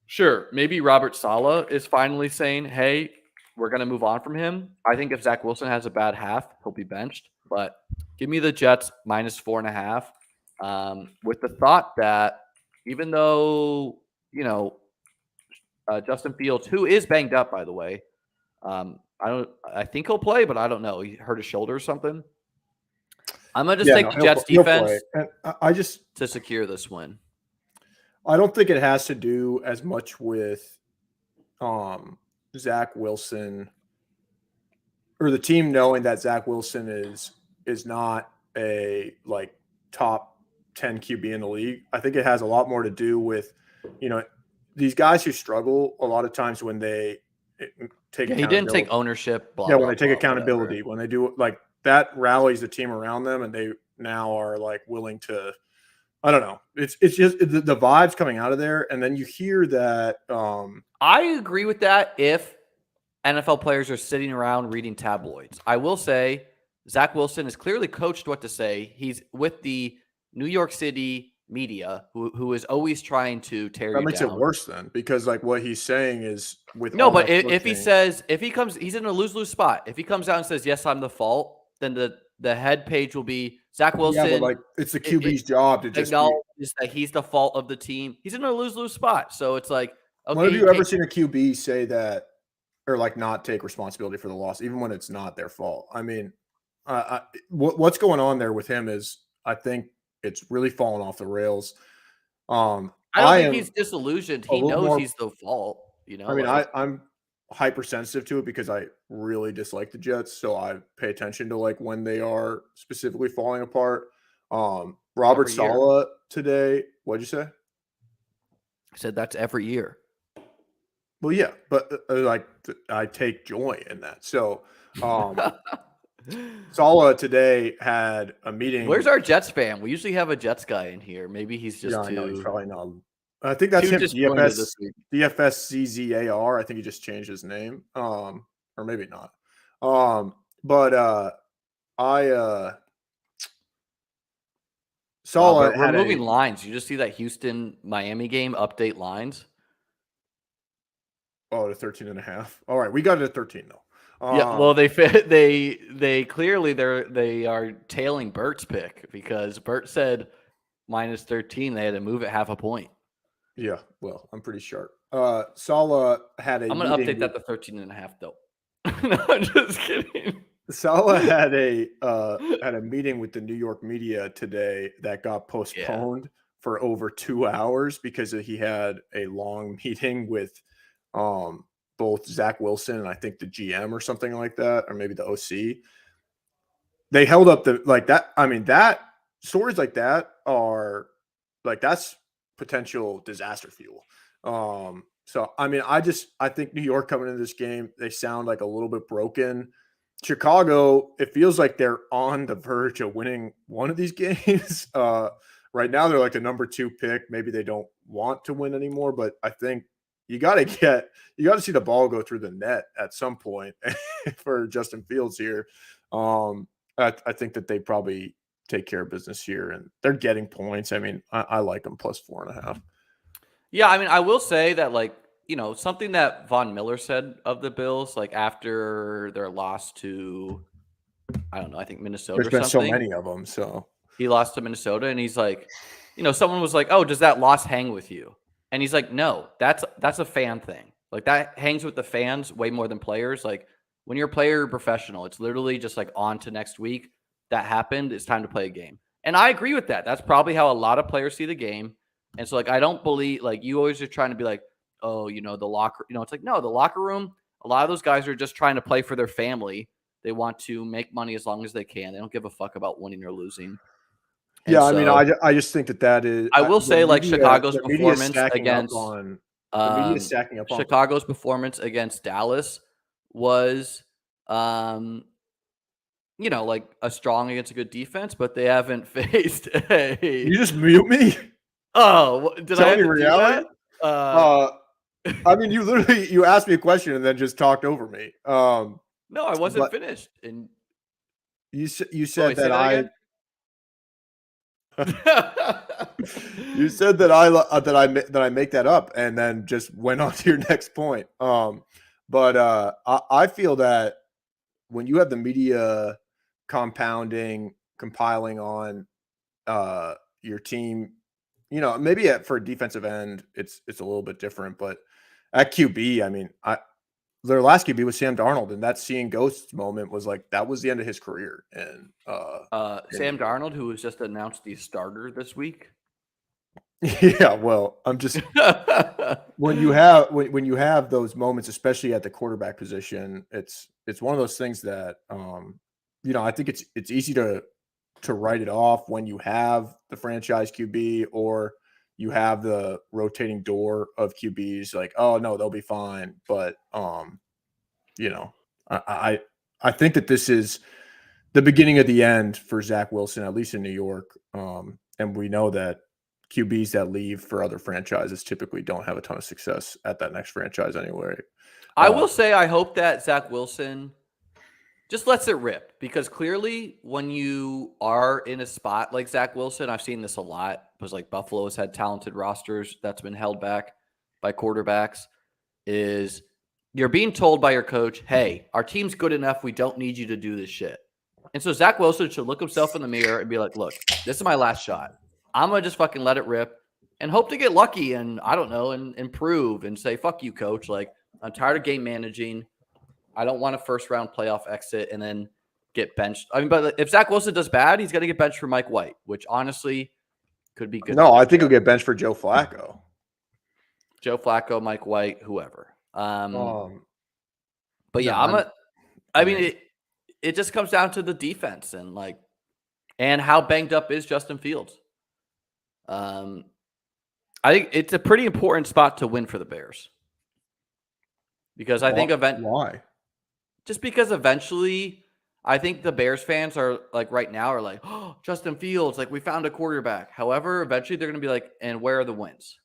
Sure, maybe Robert Saleh is finally saying, hey, we're going to move on from him. I think if Zach Wilson has a bad half, he'll be benched. But give me the Jets minus 4.5 with the thought that even though, Justin Fields, who is banged up, by the way, I think he'll play, but I don't know. He hurt his shoulder or something. I'm going to just take the Jets defense to secure this win. I don't think it has to do as much with Zach Wilson or the team knowing that Zach Wilson is not a like top 10 QB in the league. I think it has a lot more to do with, these guys who struggle a lot of times when they take he didn't take ownership. When they take accountability, when they do like that rallies the team around them and they now are like willing to, I don't know. It's just the vibes coming out of there. And then you hear that. I agree with that if NFL players are sitting around reading tabloids. I will say Zach Wilson has clearly coached what to say. He's with the New York City media who is always trying to tear That you makes down. it worse then, because like what he's saying is with No, all but that if he coaching- says he's in a lose-lose spot. If he comes out and says yes, I'm the fault, then the head page will be Zach yeah, Wilson but like it's the QB's job to just be. acknowledges that he's the fault of the team. He's in a lose-lose spot. So it's like, okay, When have you ever seen a QB say that or like not take responsibility for the loss, even when it's not their fault? I mean, what's going on there with him is I think it's really fallen off the rails. I don't think am he's disillusioned. a He little knows more- he's the fault. You know, I mean, like, I'm hypersensitive to it because I really dislike the Jets, so I pay attention to like when they are specifically falling apart. Robert Every year. Saleh today, what'd you say? I said that's every year. Well, yeah, but like I take joy in that. So, Saleh today had a meeting. Where's our Jets fan? We usually have a Jets guy in here. Maybe he's just Yeah, I know he's too probably not. I think that's too him. disappointed this week. DFSCZAR. I think he just changed his name. Or maybe not. But Saleh We're had moving lines. You just see that Houston Miami game update lines. to 13.5. All right, we got it at 13 though. Yeah, well, they clearly they are tailing Bert's pick because Bert said minus 13. They had to move it half a point. Yeah, well, I'm pretty sharp. Saleh had a. I'm gonna update that to 13.5 though. No, I'm just kidding. Saleh had a meeting with the New York media today that got postponed for over 2 hours because he had a long meeting with both Zach Wilson and I think the GM or something like that, or maybe the OC. They held up that. I mean, that stories like that are like that's potential disaster fuel. So I mean, I think New York coming into this game, they sound like a little bit broken. Chicago, it feels like they're on the verge of winning one of these games. Right now, they're like the number 2 pick. Maybe they don't want to win anymore, but I think you got to see the ball go through the net at some point for Justin Fields here. I think that they probably take care of business here, and they're getting points. I mean, I like them plus 4.5. Yeah, I mean, I will say that, like, you know, something that Von Miller said of the Bills, like after their loss to, I don't know, I think Minnesota. There's been so many of them. So he lost to Minnesota, and he's like, you know, someone was like, "Oh, does that loss hang with you?" And he's like, "No, that's a fan thing. Like that hangs with the fans way more than players. Like when you're a player, professional, it's literally just like on to next week. That happened. It's time to play a game." And I agree with that. That's probably how a lot of players see the game. And so, like, I don't believe, like, you always are trying to be like, oh, you know, the locker, you know, it's like, no, the locker room, a lot of those guys are just trying to play for their family. They want to make money as long as they can. They don't give a fuck about winning or losing. And yeah, I mean, I just think that is. I will say, like, Chicago's the media is performance stacking against up on the media is stacking up on Chicago's performance against Dallas was, you know, like a strong against a good defense, but they haven't faced a. You just mute me. Oh, did Tell I have me to do reality? that? I mean, you asked me a question and then just talked over me. No, I wasn't but- finished. And You said say that that you said that I make that up and then just went on to your next point. But I feel that when you have the media compiling on your team, you know, maybe for a defensive end, it's a little bit different, but at QB, I mean, their last QB was Sam Darnold, and that seeing ghosts moment was like that was the end of his career. And Sam Darnold, who was just announced the starter this week. yeah, well, I'm just when you have those moments, especially at the quarterback position, it's one of those things that you know, I think it's easy to write it off when you have the franchise QB or you have the rotating door of QBs, like, oh no, they'll be fine. But you know, I think that this is the beginning of the end for Zach Wilson, at least in New York. And we know that QBs that leave for other franchises typically don't have a ton of success at that next franchise anyway. I will say I hope that Zach Wilson just lets it rip, because clearly when you are in a spot like Zach Wilson, I've seen this a lot, because like Buffalo has had talented rosters that's been held back by quarterbacks, is you're being told by your coach, hey, our team's good enough. We don't need you to do this shit. And so Zach Wilson should look himself in the mirror and be like, look, this is my last shot. I'm going to just fucking let it rip and hope to get lucky and, I don't know, and improve and say, fuck you, coach. Like, I'm tired of game managing. I don't want a first-round playoff exit and then get benched. I mean, but if Zach Wilson does bad, he's going to get benched for Mike White, which honestly could be good. No, I think he'll get benched for Joe Flacco. Joe Flacco, Mike White, whoever. But yeah, no, I mean, it just comes down to the defense and how banged up is Justin Fields. I think it's a pretty important spot to win for the Bears, because I think why? Just because eventually, I think the Bears fans are like right now are like, oh, Justin Fields, like we found a quarterback. However, eventually they're going to be like, and where are the wins?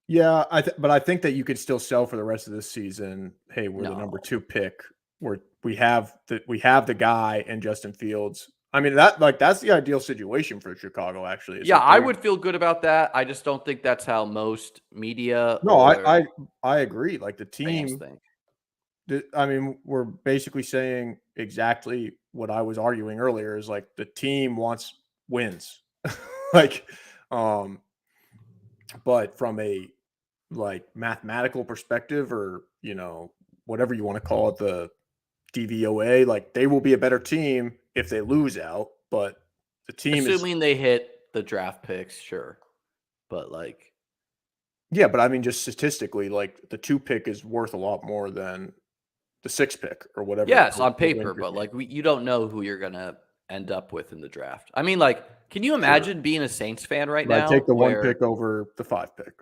Yeah, but I think that you could still sell for the rest of this season. Hey, we're the number 2 pick. We have the guy and Justin Fields. I mean, that's the ideal situation for Chicago, actually. Yeah, I would feel good about that. I just don't think that's how most media. No, I agree. Like the team think. I mean, we're basically saying exactly what I was arguing earlier, is like the team wants wins. But from a like mathematical perspective, or, you know, whatever you want to call it, the DVOA, like they will be a better team if they lose out, but the team assuming they hit the draft picks, sure. But like, yeah, but I mean, just statistically, like the 2 pick is worth a lot more than the 6 pick or whatever. Yes, on paper, but like you don't know who you're gonna end up with in the draft. I mean, like, can you imagine being a Saints fan right now? I take the 1 pick over the 5 pick.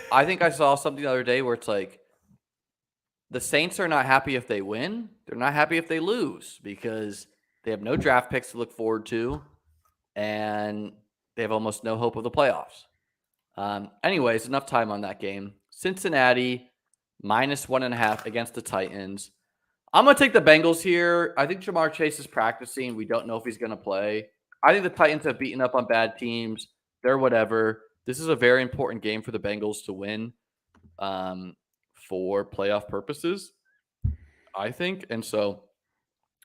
I think I saw something the other day where it's like the Saints are not happy if they win. They're not happy if they lose, because they have no draft picks to look forward to, and they have almost no hope of the playoffs. Anyways, enough time on that game. Cincinnati -1.5 against the Titans. I'm going to take the Bengals here. I think Ja'Marr Chase is practicing. We don't know if he's going to play. I think the Titans have beaten up on bad teams. They're whatever. This is a very important game for the Bengals to win for playoff purposes, I think. And so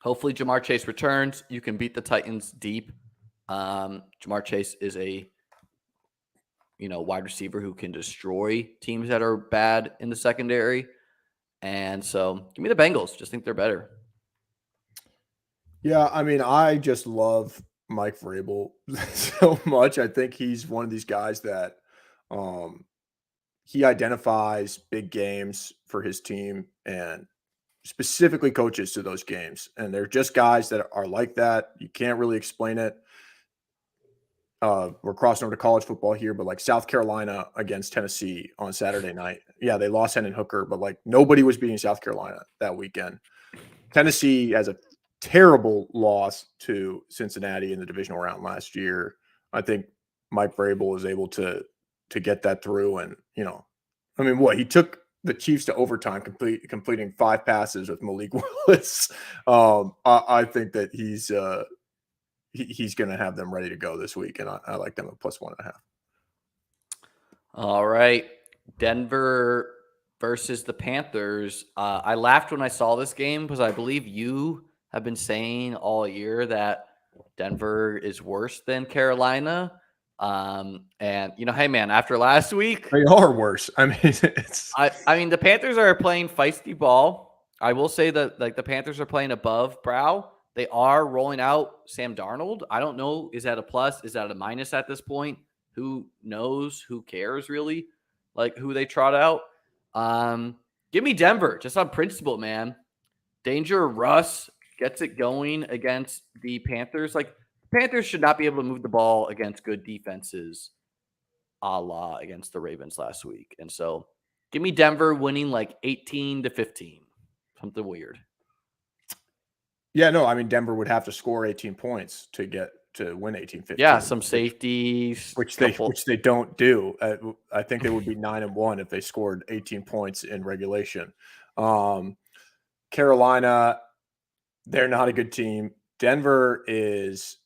hopefully Ja'Marr Chase returns. You can beat the Titans deep. Ja'Marr Chase is a wide receiver who can destroy teams that are bad in the secondary. And so give me the Bengals. Just think they're better. Yeah, I mean, I just love Mike Vrabel so much. I think he's one of these guys that he identifies big games for his team and specifically coaches to those games. And they're just guys that are like that. You can't really explain it. We're crossing over to college football here, but like South Carolina against Tennessee on Saturday night. Yeah, they lost Hendon Hooker, but like nobody was beating South Carolina that weekend. Tennessee has a terrible loss to Cincinnati in the divisional round last year. I think Mike Vrabel was able to get that through. And, I mean, he took the Chiefs to overtime, completing 5 passes with Malik Willis. I think that he's going to have them ready to go this week, and I like them at +1.5. All right. Denver versus the Panthers. I laughed when I saw this game because I believe you have been saying all year that Denver is worse than Carolina. And, hey, man, after last week. They are worse. I mean, I mean, the Panthers are playing feisty ball. I will say that, like, the Panthers are playing above brow. They are rolling out Sam Darnold. I don't know. Is that a plus? Is that a minus at this point? Who knows? Who cares, really? Like, who they trot out? Give me Denver, just on principle, man. Danger Russ gets it going against the Panthers. Like, Panthers should not be able to move the ball against good defenses, a la against the Ravens last week. And so give me Denver winning like 18-15. Something weird. Yeah, no, I mean, Denver would have to score 18 points to win 18-15. Yeah, some safeties, which they don't do. I think they would be 9-1 if they scored 18 points in regulation. Carolina, they're not a good team. Denver is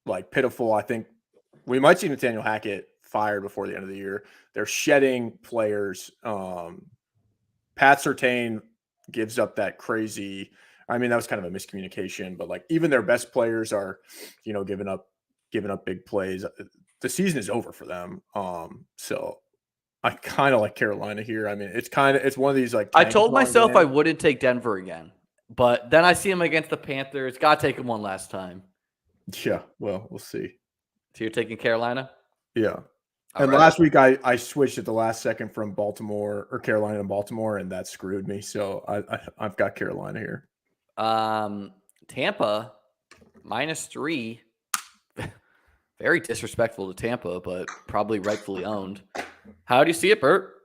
like pitiful. I think we might see Nathaniel Hackett fired before the end of the year. They're shedding players. Pat Surtain gives up that crazy. I mean, that was kind of a miscommunication, but like even their best players are, giving up big plays. The season is over for them. So I kind of like Carolina here. I mean, it's one of these like I told myself I games. wouldn't take Denver again, but then I see him against the Panthers. Got to take him one last time. Yeah, well, we'll see. So you're taking Carolina? Yeah. All And right. last week I switched at the last second from Baltimore or Carolina to Baltimore, and that screwed me. So I've got Carolina here. Tampa -3. Very disrespectful to Tampa, but probably rightfully owned. How do you see it, Bert?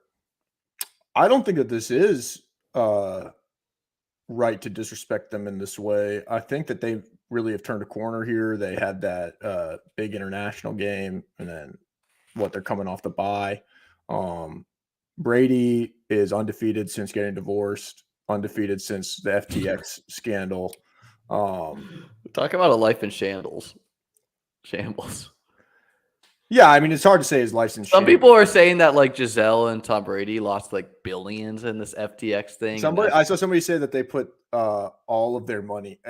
I don't think that this is right to disrespect them in this way. I think that they really have turned a corner here. They had that big international game, and then they're coming off the bye. Brady is undefeated since getting divorced, undefeated since the FTX scandal. Talk about a life in shambles. Yeah, I mean, it's hard to say his life's in Some shambles. people are saying that like Giselle and Tom Brady lost like billions in this FTX thing. I saw somebody say that they put all of their money,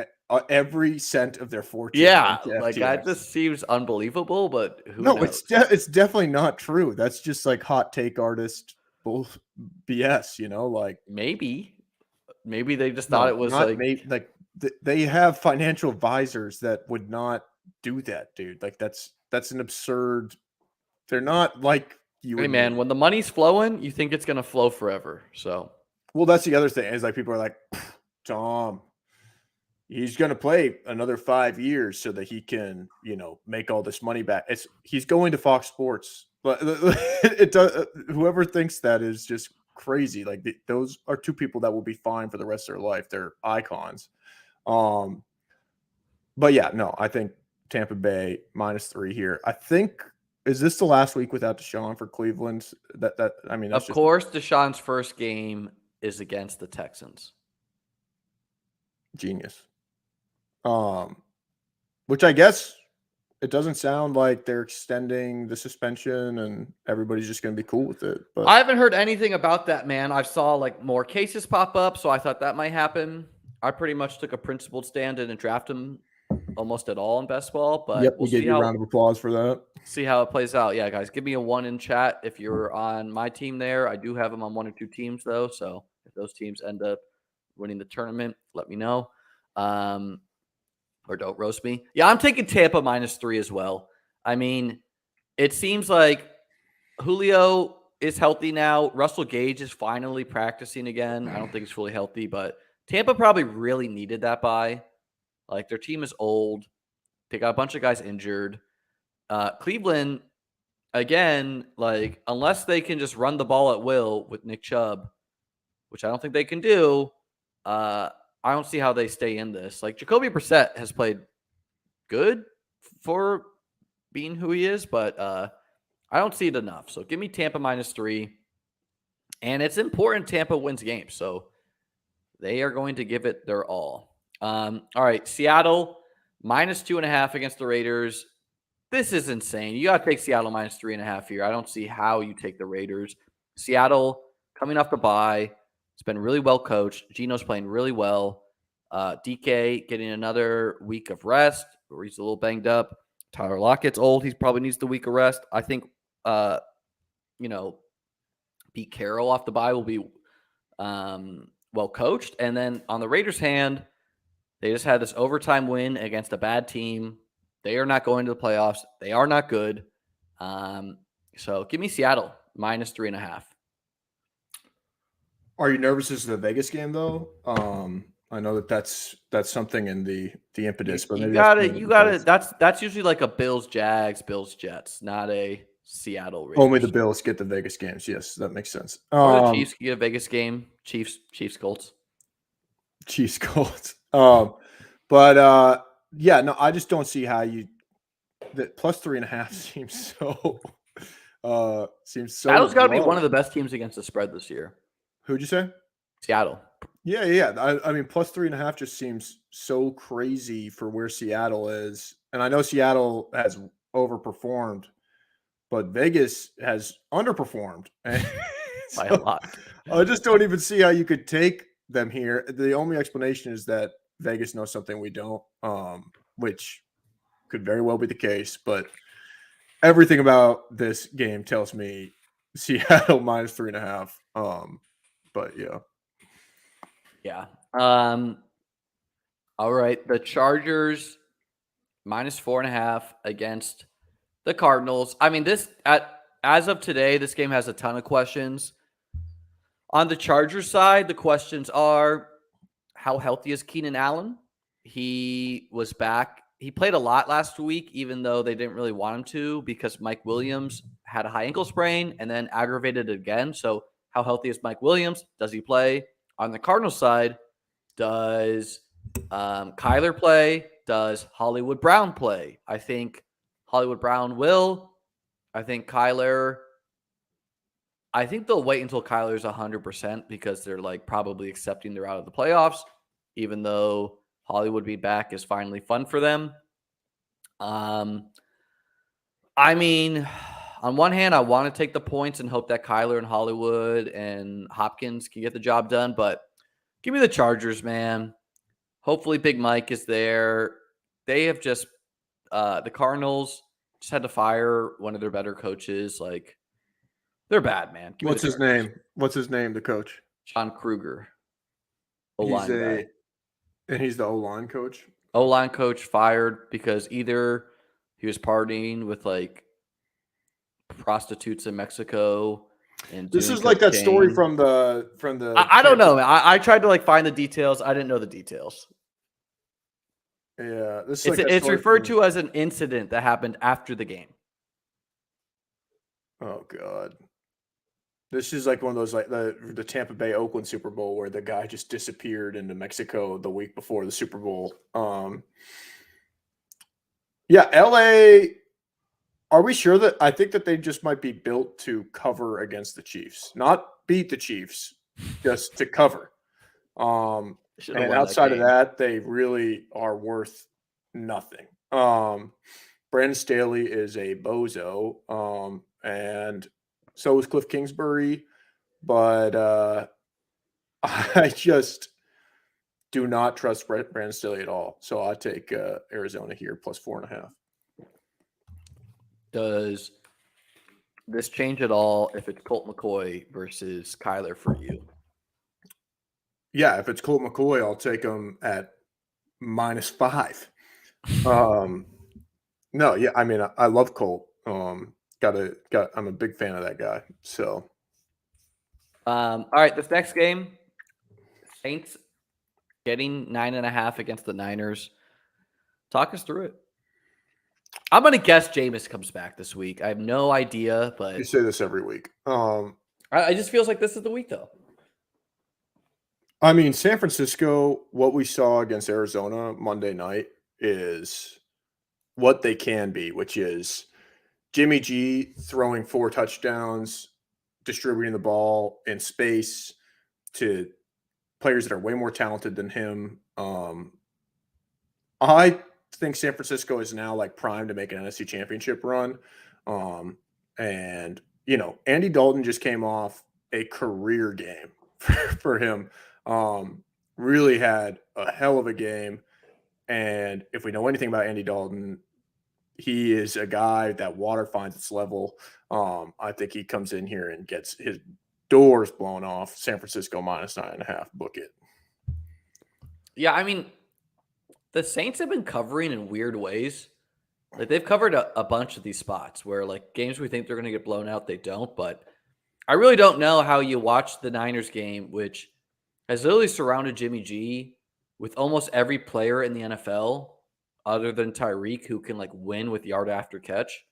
every cent of their fortune. Yeah, into like FTX. that just seems unbelievable, but who knows? It's definitely not true. That's just like hot take artist both BS, like maybe they just thought it was they have financial advisors that would not do that, dude. Like that's an absurd. They're not like you. Hey man, when the money's flowing, you think it's gonna flow forever. So well, that's the other thing is like people are like, Tom, he's going to play another 5 years so that he can, make all this money back. He's going to Fox Sports, but it does. Whoever thinks that is just crazy. Like those are two people that will be fine for the rest of their life. They're icons. But yeah, no, I think Tampa Bay -3 here. I think is this the last week without Deshaun for Cleveland? Of course, Deshaun's first game is against the Texans. Genius. Which I guess it doesn't sound like they're extending the suspension and everybody's just going to be cool with it. But I haven't heard anything about that, man. I saw like more cases pop up, so I thought that might happen. I pretty much took a principled stand and didn't draft him almost at all in best ball, but yep, we gave you a round of applause for that. See how it plays out. Yeah, guys, give me a 1 in chat if you're on my team there. I do have them on 1 or 2 teams though, so if those teams end up winning the tournament, let me know. Or don't roast me. Yeah, I'm taking Tampa -3 as well. I mean, it seems like Julio is healthy now. Russell Gage is finally practicing again. I don't think he's fully healthy, but Tampa probably really needed that bye. Like their team is old. They got a bunch of guys injured. Cleveland, again, like unless they can just run the ball at will with Nick Chubb, which I don't think they can do, I don't see how they stay in this. Like Jacoby Brissett has played good for being who he is, but I don't see it enough. So give me Tampa -3. And it's important Tampa wins games. So they are going to give it their all. All right, Seattle -2.5 against the Raiders. This is insane. You got to take Seattle -3.5 here. I don't see how you take the Raiders. Seattle coming off the bye. It's been really well coached. Geno's playing really well. DK getting another week of rest, or he's a little banged up. Tyler Lockett's old. He probably needs the week of rest. I think, Pete Carroll off the bye will be well coached. And then on the Raiders' hand, they just had this overtime win against a bad team. They are not going to the playoffs. They are not good. So give me Seattle -3.5. Are you nervous as to the Vegas game though? I know that's something in the impetus, but you got it. That's usually like a Bills Jags, Bills Jets, not a Seattle Raiders. Only the Bills get the Vegas games. Yes, that makes sense. Or the Chiefs get a Vegas game. Chiefs Colts. Chiefs Colts. Yeah, no, I just don't see how you that +3.5 seems so Seattle's got to be one of the best teams against the spread this year. Who'd you say? Seattle. Yeah. I mean, plus 3.5 just seems so crazy for where Seattle is. And I know Seattle has overperformed, but Vegas has underperformed. And by a so lot. I just don't even see how you could take them here. The only explanation is that Vegas knows something we don't, which could very well be the case. But everything about this game tells me Seattle minus 3.5. But yeah. Yeah. All right. The Chargers minus 4.5 against the Cardinals. I mean, as of today, this game has a ton of questions. On the Chargers side, the questions are how healthy is Keenan Allen? He was back. He played a lot last week, even though they didn't really want him to because Mike Williams had a high ankle sprain and then aggravated it again. So, how healthy is Mike Williams? Does he play? On the Cardinals side, does Kyler play? Does Hollywood Brown play? I think Hollywood Brown will. I think Kyler. I think they'll wait until Kyler's 100% because they're like probably accepting they're out of the playoffs, even though Hollywood be back is finally fun for them. I mean, on one hand, I want to take the points and hope that Kyler and Hollywood and Hopkins can get the job done, but give me the Chargers, man. Hopefully, Big Mike is there. They have just the Cardinals just had to fire one of their better coaches. Like they're bad, man. What's his name? What's his name? The coach. John Kruger. He's guy. And he's the O-line coach. O-line coach fired because either he was partying with like prostitutes in Mexico. And this is like that story from the I don't know. I tried to like find the details. I didn't know the details. Yeah, this is it's referred to as an incident that happened after the game. Oh God, this is like one of those like the Tampa Bay Oakland Super Bowl where the guy just disappeared into Mexico the week before the Super Bowl. Yeah, LA. Are we sure that I think that they just might be built to cover against the Chiefs, not beat the Chiefs, just to cover. And outside of that, they really are worth nothing. Brandon Staley is a bozo, and so is Cliff Kingsbury, but I just do not trust Brandon Staley at all. So I take Arizona here plus 4.5. Does this change at all if it's Colt McCoy versus Kyler for you? Yeah, if it's Colt McCoy, I'll take him at -5. No, yeah, I mean, I love Colt. I'm a big fan of that guy. So, all right, this next game, Saints getting 9.5 against the Niners. Talk us through it. I'm gonna guess Jameis comes back this week. I have no idea, but you say this every week. I just feels like this is the week, though. I mean, San Francisco, what we saw against Arizona Monday night is what they can be, which is Jimmy G throwing 4 touchdowns, distributing the ball in space to players that are way more talented than him. I think San Francisco is now like primed to make an NFC Championship run. And, you know, Andy Dalton just came off a career game for him. Really had a hell of a game. And if we know anything about Andy Dalton, he is a guy that water finds its level. I think he comes in here and gets his doors blown off. San Francisco -9.5. Book it. Yeah, I mean, the Saints have been covering in weird ways. Like they've covered a bunch of these spots where like games we think they're going to get blown out, they don't. But I really don't know how you watch the Niners game, which has literally surrounded Jimmy G with almost every player in the NFL other than Tyreek who can like win with yard after catch.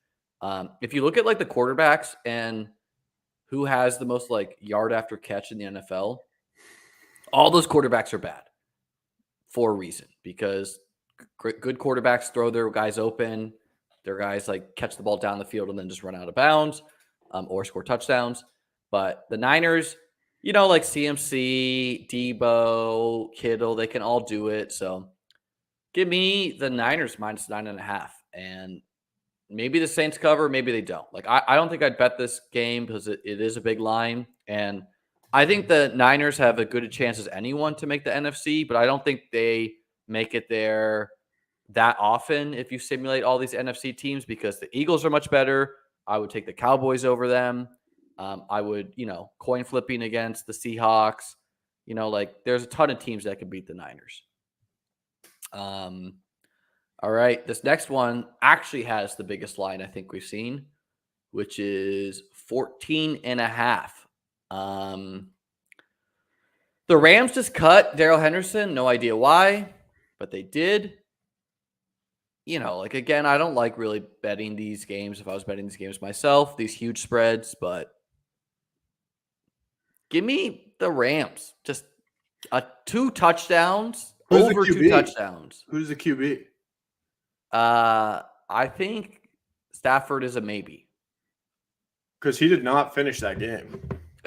If you look at like the quarterbacks and who has the most like yard after catch in the NFL, all those quarterbacks are bad for a reason because good quarterbacks throw their guys open. Their guys like catch the ball down the field and then just run out of bounds or score touchdowns. But the Niners, like CMC, Debo, Kittle, they can all do it. So give me the Niners minus 9.5. And maybe the Saints cover, maybe they don't. Like, I don't think I'd bet this game because it is a big line. And I think the Niners have as good a chance as anyone to make the NFC, but I don't think they make it there that often if you simulate all these NFC teams because the Eagles are much better. I would take the Cowboys over them. I would, coin flipping against the Seahawks. Like there's a ton of teams that can beat the Niners. All right. This next one actually has the biggest line I think we've seen, which is 14.5. The Rams just cut Darrell Henderson. No idea why, but they did. Again, I don't like really betting these games if I was betting these games myself, these huge spreads, but give me the Rams. Just 2 touchdowns, over 2 touchdowns. Who's the QB? I think Stafford is a maybe. Because he did not finish that game.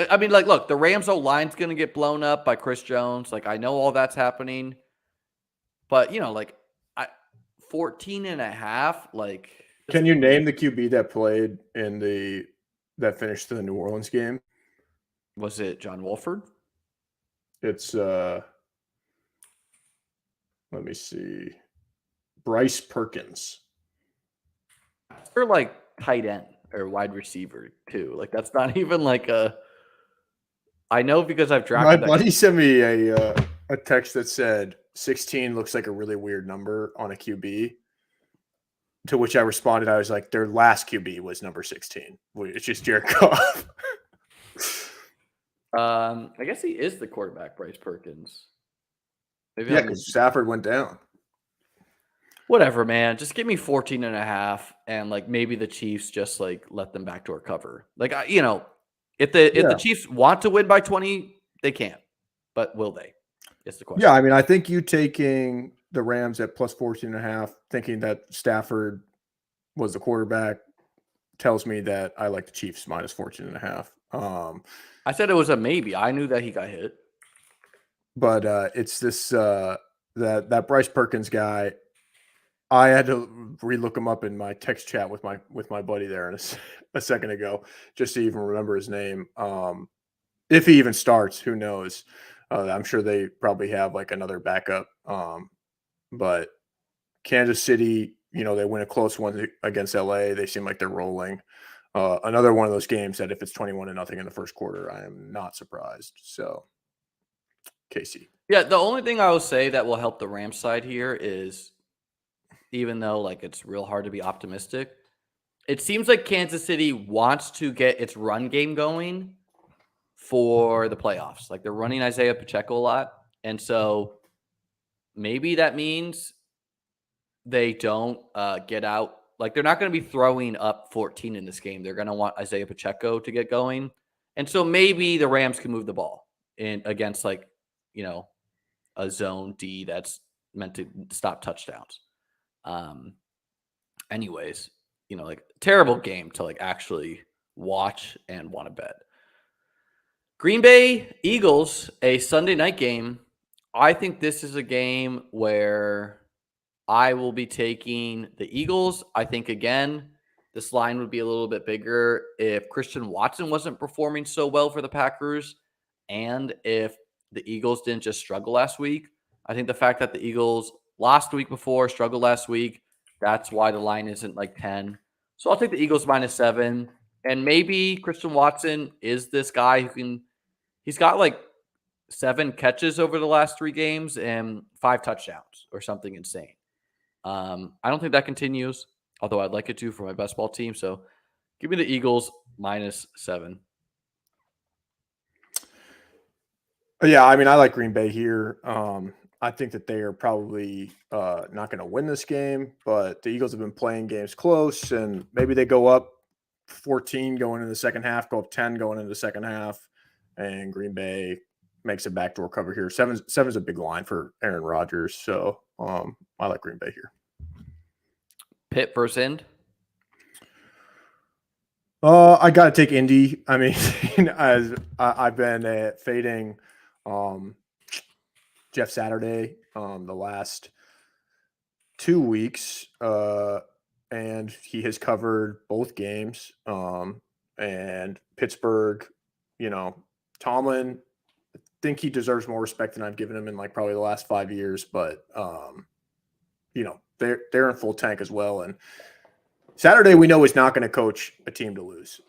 I mean, look, the Rams O-line's going to get blown up by Chris Jones. I know all that's happening. But, 14.5, Can you name the QB that played that finished the New Orleans game? Was it John Wolford? It's, let me see. Bryce Perkins. Or tight end or wide receiver too. That's not even I know because I've drafted. My buddy sent me a text that said 16 looks like a really weird number on a QB. To which I responded, I was like, their last QB was number 16. It's just Jared Goff. I guess he is the quarterback, Bryce Perkins. Maybe because Stafford went down. Whatever, man. Just give me 14.5 and maybe the Chiefs just let them backdoor cover. If the Chiefs want to win by 20, they can. But will they? It's the question. Yeah, I mean, I think you taking the Rams at plus 14.5, thinking that Stafford was the quarterback, tells me that I like the Chiefs minus 14.5. I said it was a maybe. I knew that he got hit. But it's this that Bryce Perkins guy. I had to relook him up in my text chat with my buddy there a second ago, just to even remember his name. If he even starts, who knows? I'm sure they probably have another backup. But Kansas City, they win a close one against LA. They seem like they're rolling. Another one of those games that if it's 21-0 in the first quarter, I am not surprised. So, KC. Yeah, the only thing I will say that will help the Rams side here is, even though it's real hard to be optimistic, it seems like Kansas City wants to get its run game going for the playoffs. They're running Isaiah Pacheco a lot. And so maybe that means they don't get out. They're not going to be throwing up 14 in this game. They're going to want Isaiah Pacheco to get going. And so maybe the Rams can move the ball against a zone D that's meant to stop touchdowns. Anyways, terrible game to actually watch and want to bet. Green Bay Eagles, a Sunday night game. I think this is a game where I will be taking the Eagles. I think, again, this line would be a little bit bigger if Christian Watson wasn't performing so well for the Packers and if the Eagles didn't just struggle last week. I think the fact that the Eagles lost the week before, struggled last week, that's why the line isn't 10. So I'll take the Eagles minus 7. And maybe Christian Watson is this guy who he's got 7 catches over the last 3 games and 5 touchdowns or something insane. I don't think that continues, although I'd like it to for my best ball team. So give me the Eagles minus 7. Yeah, I mean, I like Green Bay here. I think that they are probably not going to win this game, but the Eagles have been playing games close, and maybe they go up 14 going into the second half, go up 10 going into the second half, and Green Bay makes a backdoor cover here. 7 is a big line for Aaron Rodgers, so I like Green Bay here. Pitt versus End? I got to take Indy. I mean, as I've been fading Jeff Saturday the last 2 weeks, and he has covered both games. And Pittsburgh, Tomlin, I think he deserves more respect than I've given him in like probably the last 5 years. But they're in full tank as well, and Saturday we know he's not going to coach a team to lose.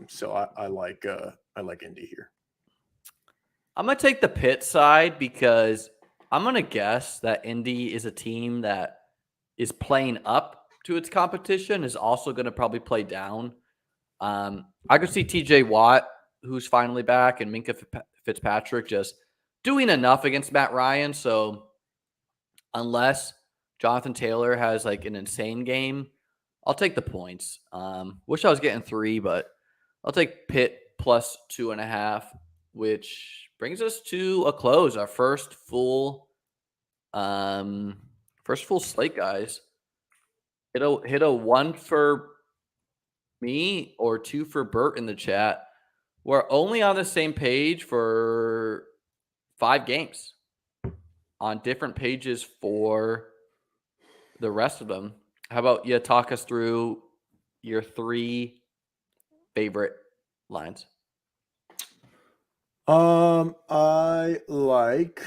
So I like Indy here. I'm going to take the Pitt side because I'm going to guess that Indy is a team that is playing up to its competition, is also going to probably play down. I could see TJ Watt, who's finally back, and Minka Fitzpatrick just doing enough against Matt Ryan. So unless Jonathan Taylor has like an insane game, I'll take the points. Wish I was getting 3, but I'll take Pitt plus 2.5, which brings us to a close. Our first full slate, guys. Hit a 1 for me or 2 for Bert in the chat. We're only on the same page for 5 games on different pages for the rest of them. How about you talk us through your 3 favorite lines? I like,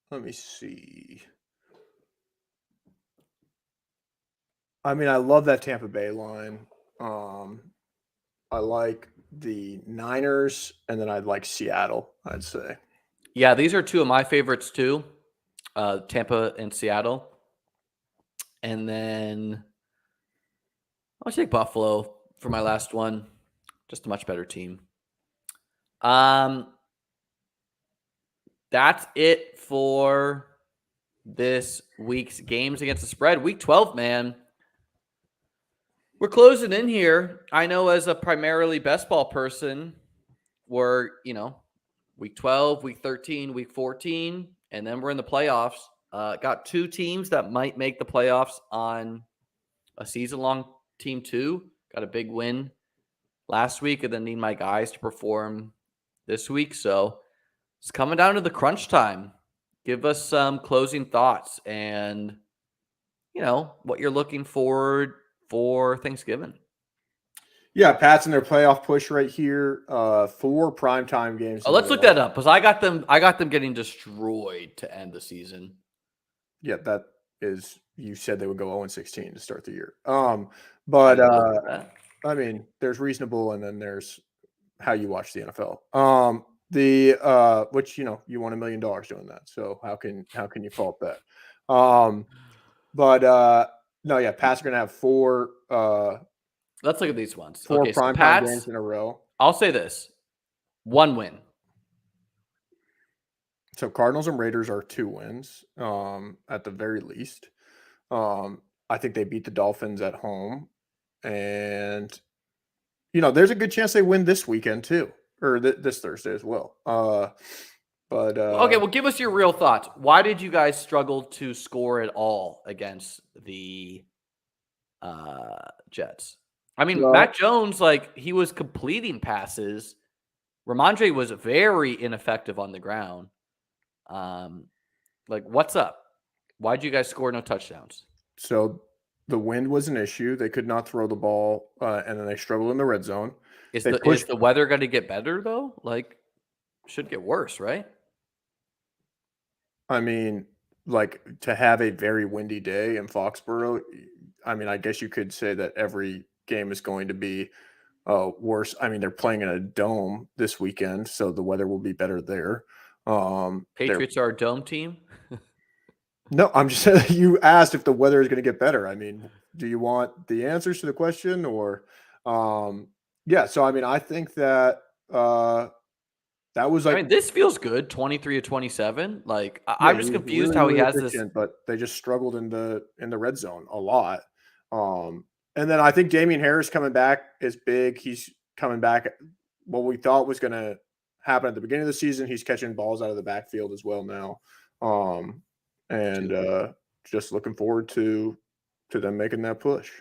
let me see. I mean, I love that Tampa Bay line. I like the Niners, and then I'd like Seattle, I'd say. Yeah, these are 2 of my favorites too. Tampa and Seattle. And then I'll take Buffalo for my last one. Just a much better team. That's it for this week's games against the spread. Week 12, man. We're closing in here. I know as a primarily best ball person, we're, week 12, week 13, week 14, and then we're in the playoffs. Got 2 teams that might make the playoffs on a season-long team 2. Got a big win last week, and then need my guys to perform this week. So it's coming down to the crunch time. Give us some closing thoughts and, what you're looking forward for Thanksgiving. Yeah, Pats in their playoff push right here. 4 primetime games. Oh, let's look that up because I got them getting destroyed to end the season. Yeah, that is, you said they would go 0-16 to start the year. But I mean, there's reasonable, and then there's how you watch the NFL. Which you won $1 million doing that. So how can you fault that? No, yeah, Pats are gonna have 4. Let's look at these ones. 4 primetime games in a row. I'll say this: 1 win. So Cardinals and Raiders are 2 wins, at the very least. I think they beat the Dolphins at home, and there's a good chance they win this weekend too, or this Thursday as well. Okay, well, give us your real thoughts. Why did you guys struggle to score at all against the Jets? I mean, Matt Jones, he was completing passes. Ramondre was very ineffective on the ground. What's up? Why'd you guys score no touchdowns? So the wind was an issue. They could not throw the ball, and then they struggled in the red zone. Is the weather going to get better, though? Should get worse, right? I mean, to have a very windy day in Foxborough, I mean, I guess you could say that every game is going to be worse. I mean, they're playing in a dome this weekend, so the weather will be better there. Patriots are a dome team? No, I'm just saying, you asked if the weather is going to get better. I mean, do you want the answers to the question or yeah, so I mean, I think that that was I mean, this feels good, 23-27. I'm just confused how he has this, but they just struggled in the red zone a lot. And then I think Damian Harris coming back is big. He's coming back. What we thought was going to happen at the beginning of the season, he's catching balls out of the backfield as well now. And just looking forward to them making that push.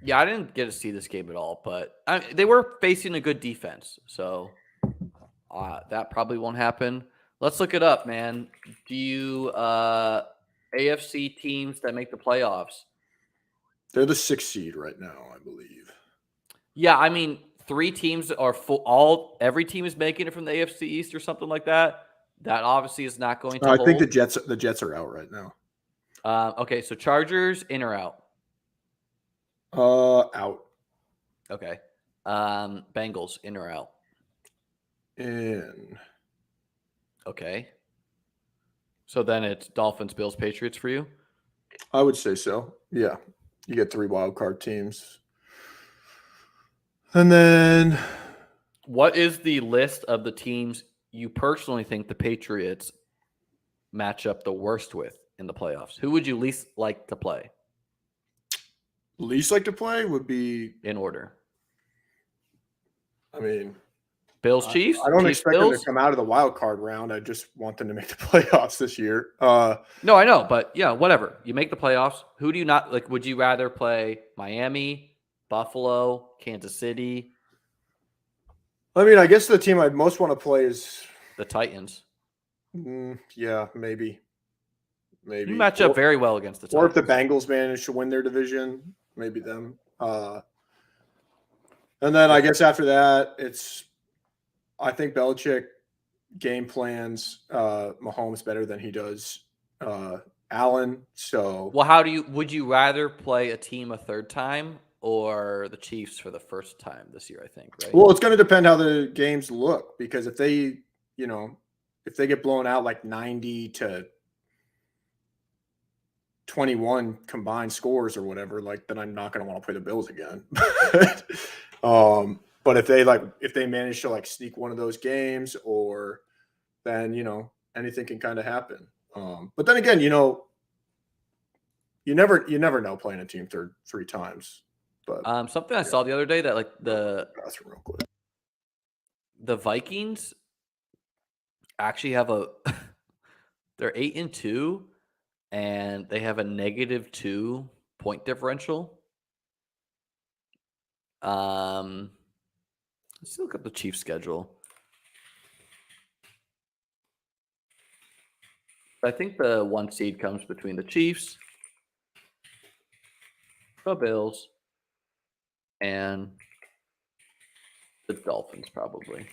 Yeah, I didn't get to see this game at all, but they were facing a good defense, so that probably won't happen. Let's look it up, man. Do you AFC teams that make the playoffs? They're the 6th seed right now, I believe. Yeah, I mean, 3 teams are full. Every team is making it from the AFC East or something like that. That obviously is not going to I hold. think the Jets are out right now. Okay, so Chargers in or out? Out. Okay. Bengals in or out? In. Okay. So then it's Dolphins, Bills, Patriots for you? I would say so. Yeah. You get 3 wild card teams. And then What is the list of the teams you personally think the Patriots match up the worst with in the playoffs? Who would you least like to play least like to play would be, in order? I mean, Bills, Chiefs? I don't Chiefs, expect them Bills? to come out of the wild card round. I just want them to make the playoffs this year. No, I know, but yeah, whatever. You make the playoffs. Who do you not like? Would you rather play Miami, Buffalo, Kansas City, I mean, I guess the team I'd most want to play is, the Titans? yeah, maybe. You match up very well against the Titans. Or if the Bengals manage to win their division, maybe them. And then I guess after that, I think Belichick game plans Mahomes better than he does Allen. So, Well, would you rather play a team a third time or the Chiefs for the first time this year, I think, right? well, it's going to depend how the games look, because if they get blown out like 90-21 combined scores or whatever, like, then I'm not going to want to play the Bills again. But if they manage to like sneak one of those games, or then anything can kind of happen. But then again, you never know playing a team 3 times. But something I saw the other day that like the real quick. the Vikings actually have they're 8-2 and they have a -2 point differential. Let's look up the Chiefs schedule. I think the 1 seed comes between the Chiefs, the Bills, and the Dolphins, probably.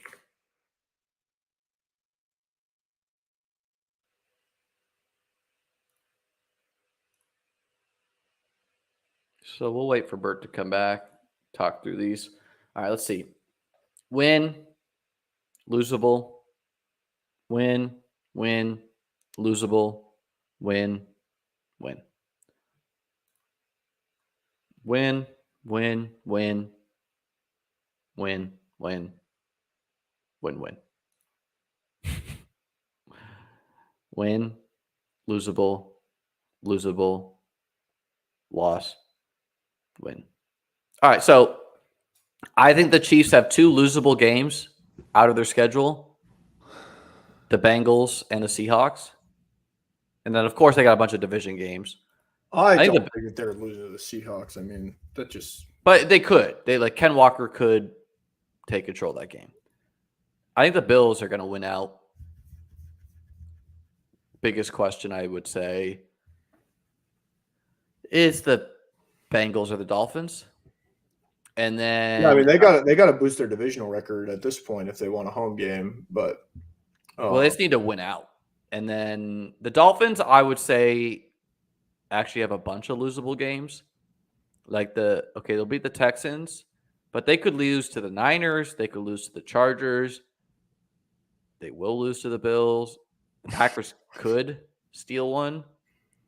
So we'll wait for Bert to come back, talk through these. All right, let's see. Win, losable, win, losable, win, win. Win, win, win, win, win, win, win. Win, losable, loss, win. All right, so I think the Chiefs have 2 losable games out of their schedule, the Bengals and the Seahawks. And then, of course, they got a bunch of division games. I don't think that they're losing to the Seahawks. I mean, that just... But they could. Ken Walker could take control of that game. I think the Bills are going to win out. Biggest question, I would say, is the Bengals or the Dolphins. And then, yeah, I mean, they got to boost their divisional record at this point if they want a home game. But well, they just need to win out. And then the Dolphins, I would say, actually have a bunch of losable games. Like they'll beat the Texans, but they could lose to the Niners. They could lose to the Chargers. They will lose to the Bills. The Packers could steal one.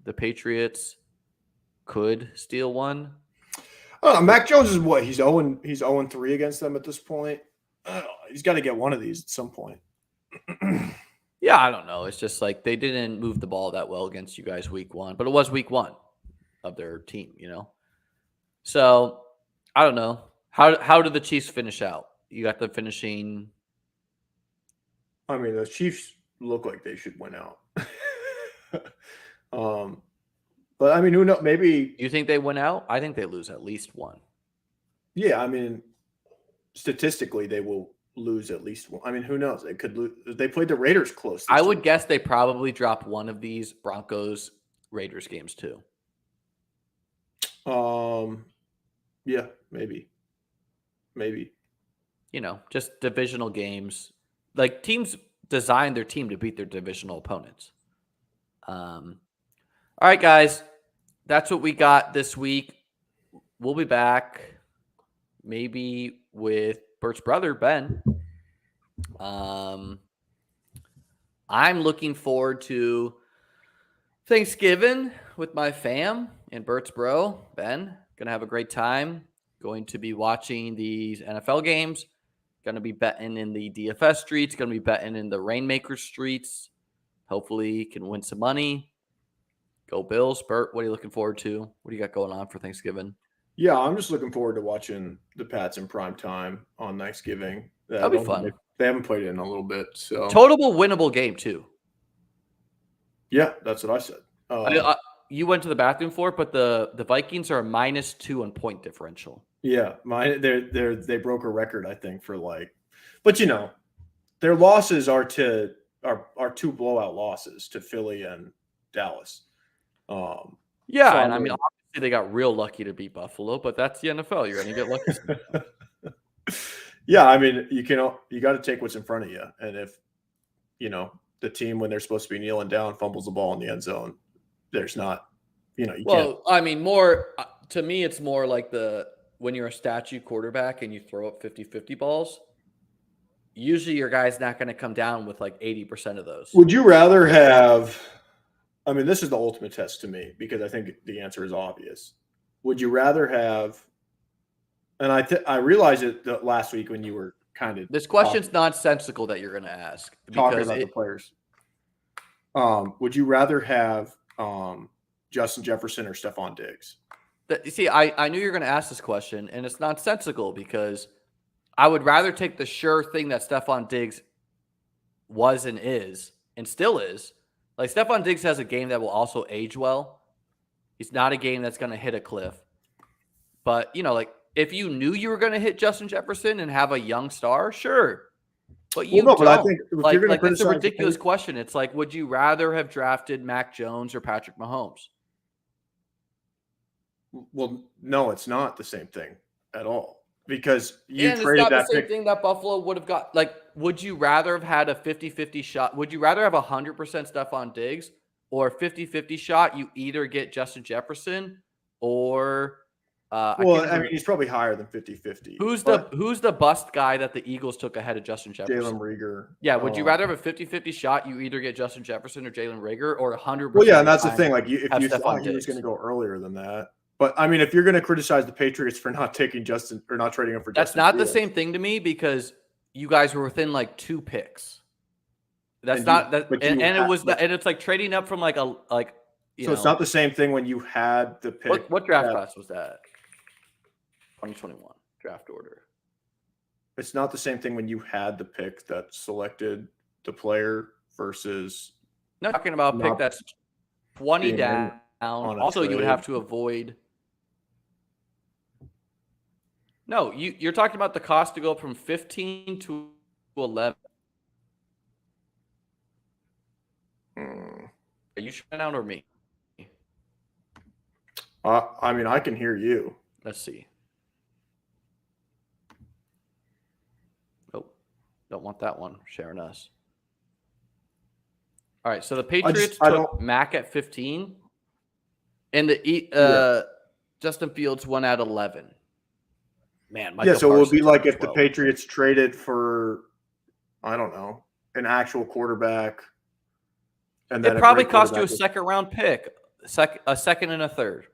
The Patriots could steal one. Mac Jones is what? He's 0-3 against them at this point. He's got to get one of these at some point. Yeah, I don't know. It's just like they didn't move the ball that well against you guys week 1, but it was week 1 of their team, So I don't know. How did the Chiefs finish out? You got them finishing. I mean, the Chiefs look like they should win out. But I mean, who knows? Maybe You think they win out? I think they lose at least 1. Yeah, I mean, statistically, they will lose at least one. I mean, who knows? They could lose. They played the Raiders close. I would guess they probably drop one of these Broncos Raiders games too. Yeah, maybe. You know, just divisional games. Like teams design their team to beat their divisional opponents. All right, guys, that's what we got this week. We'll be back maybe with Bert's brother, Ben. I'm looking forward to Thanksgiving with my fam and Bert's bro, Ben. Gonna have a great time. Going to be watching these NFL games. Gonna be betting in the DFS streets. Gonna be betting in the Rainmaker streets. Hopefully can win some money. Go Bills. Bert, what are you looking forward to? What do you got going on for Thanksgiving? Yeah, I'm just looking forward to watching the Pats in prime time on Thanksgiving. That'll be fun. They haven't played it in a little bit, so Totally winnable game too. Yeah, that's what I said. You went to the bathroom for it, but the Vikings are a -2 on point differential. Yeah, they broke a record, I think, for but their losses are two blowout losses to Philly and Dallas. Yeah, so and I mean, obviously they got real lucky to beat Buffalo, but that's the NFL. You're going to get lucky. Yeah, I mean, you got to take what's in front of you, and if the team, when they're supposed to be kneeling down, fumbles the ball in the end zone, there's not, you can't. I mean, more to me, it's more like when you're a statue quarterback and you throw up 50-50 balls. Usually, your guy's not going to come down with like 80% of those. Would you rather have? I mean, this is the ultimate test to me because I think the answer is obvious. Would you rather have? And I realized it last week when you were kind of. This question's nonsensical that you're going to ask. Talking about the players. Would you rather have Justin Jefferson or Stephon Diggs? You see, I knew you were going to ask this question, and it's nonsensical because I would rather take the sure thing that Stephon Diggs was and is and still is. Like, Stephon Diggs has a game that will also age well. He's not a game that's going to hit a cliff. But, if you knew you were going to hit Justin Jefferson and have a young star, sure. But you don't. But I think it's a ridiculous question. It's like, would you rather have drafted Mac Jones or Patrick Mahomes? Well, no, it's not the same thing at all because you traded it's not that the same thing that Buffalo would have got. Like, would you rather have had a 50-50 shot? Would you rather have 100% Stephon Diggs or a 50-50 shot? You either get Justin Jefferson or I mean, he's probably higher than 50-50. Who's the bust guy that the Eagles took ahead of Justin Jefferson? Jalen Reagor. Yeah, would you rather have a 50-50 shot? You either get Justin Jefferson or Jalen Reagor, or 100%. Well, yeah, and that's the thing. Like, if you thought he was going to go earlier than that. But I mean, if you're going to criticize the Patriots for not taking Justin or not trading him for Justin, that's not the same thing to me because you guys were within like 2 picks. That's not that, and it was and it's like trading up from so it's not the same thing when you had the pick. What draft class was that? 2021 draft order. It's not the same thing when you had the pick that selected the player versus. No, talking about a pick that's 20 down. Also, you would have to avoid. No, you're talking about the cost to go from 15 to 11. Are you shutting out or me? I mean, I can hear you. Let's see. Nope. Don't want that one sharing us. All right. So the Patriots took Mac at 15. And Justin Fields won at 11. Man, Michael so it would be like if 12. the Patriots traded for, I don't know, an actual quarterback. And then it probably cost you a second-round pick, a second and a third,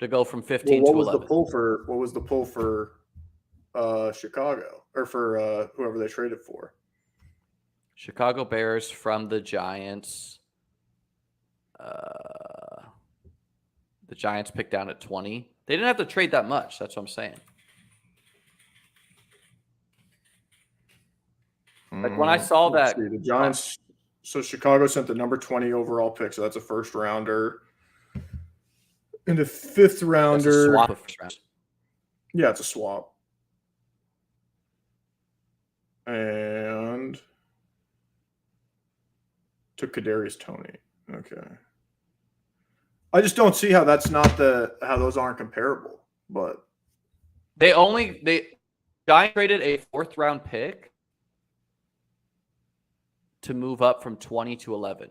to go from 15 to 11. What was the pull for Chicago or for whoever they traded for? Chicago Bears from the Giants. The Giants picked down at 20. They didn't have to trade that much. That's what I'm saying. Like when I saw that. The Giants. So Chicago sent the number 20 overall pick. So that's a first rounder. And a fifth rounder. Swap of first round. Yeah, it's a swap. And took Kadarius Toney. Okay. I just don't see how that's not how those aren't comparable. But Giants traded a 4th round pick to move up from 20 to 11.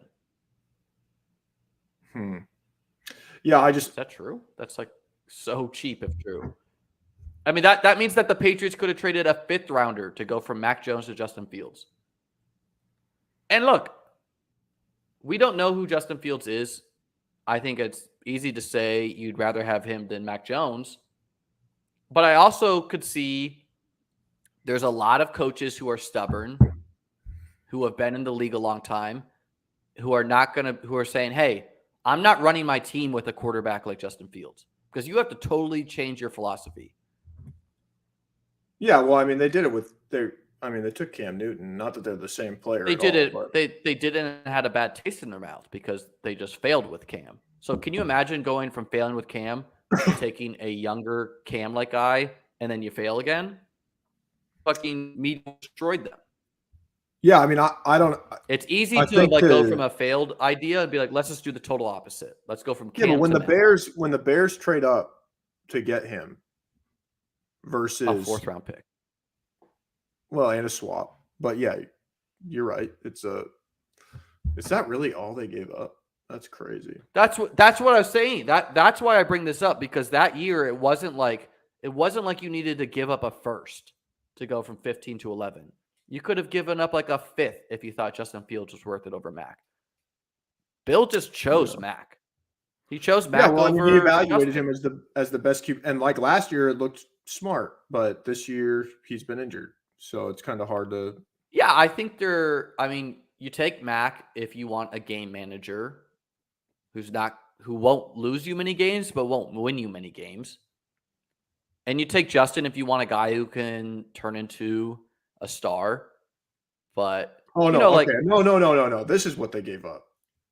Yeah, Is that true? That's like so cheap if true. I mean, that means that the Patriots could have traded a 5th rounder to go from Mac Jones to Justin Fields. And look, we don't know who Justin Fields is. I think it's easy to say you'd rather have him than Mac Jones. But I also could see there's a lot of coaches who are stubborn, who have been in the league a long time, who are saying, hey, I'm not running my team with a quarterback like Justin Fields, because you have to totally change your philosophy. Yeah, well, I mean, they did it with they took Cam Newton. Not that they're the same player. They did it. They did it and had a bad taste in their mouth because they just failed with Cam. So can you imagine going from failing with Cam to taking a younger Cam-like guy and then you fail again? Fucking me destroyed them. Yeah, I mean, I don't. It's easy to go from a failed idea and be like, let's just do the total opposite. Let's go from Cam. Yeah, but when the Bears trade up to get him versus a 4th round pick, well, and a swap, but yeah, you're right. It's not really all they gave up. That's crazy. That's what I was saying. That's why I bring this up, because that year it wasn't like you needed to give up a 1st to go from 15 to 11. You could have given up like a 5th if you thought Justin Fields was worth it over Mac. Bill just chose Mac. He chose Mac over. He evaluated him as the best QB, and like last year it looked smart, but this year he's been injured, so it's kind of hard to. Yeah, I think you take Mac if you want a game manager who won't lose you many games but won't win you many games. And you take Justin if you want a guy who can turn into a star. But no. This is what they gave up.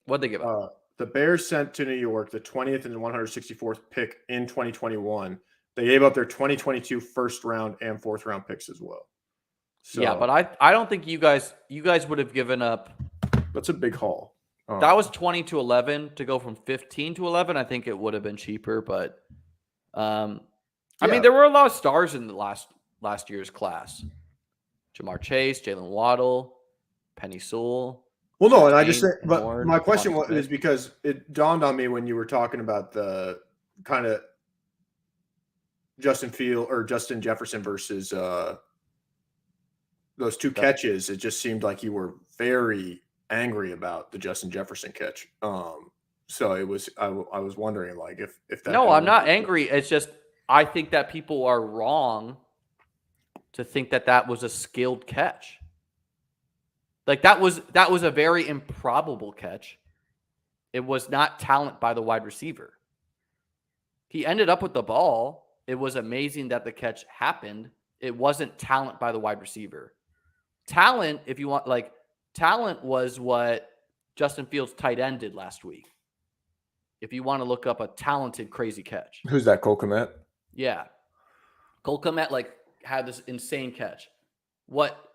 What'd they give up? The Bears sent to New York the 20th and 164th pick in 2021. They gave up their 2022 1st round and 4th round picks as well. So, yeah, but I don't think you guys would have given up. That's a big haul. That was 20 to 11 to go from 15 to 11. I think it would have been cheaper, but I mean, there were a lot of stars in the last year's class. Jamar Chase, Jalen Waddle, Penny Sewell. Well, no, and I just said, but my question is because it dawned on me when you were talking about the kind of Justin Jefferson versus those 2 catches. It just seemed like you were very angry about the Justin Jefferson catch. So it was. I was wondering, like, if that. No, I'm not angry. It's just I think that people are wrong to think that was a skilled catch. Like that was a very improbable catch. It was not talent by the wide receiver. He ended up with the ball. It was amazing that the catch happened. It wasn't talent by the wide receiver. Talent, if you want, talent was what Justin Fields' tight end did last week. If you want to look up a talented, crazy catch. Who's that, Cole Kmet? Yeah. Cole Kmet, had this insane catch. What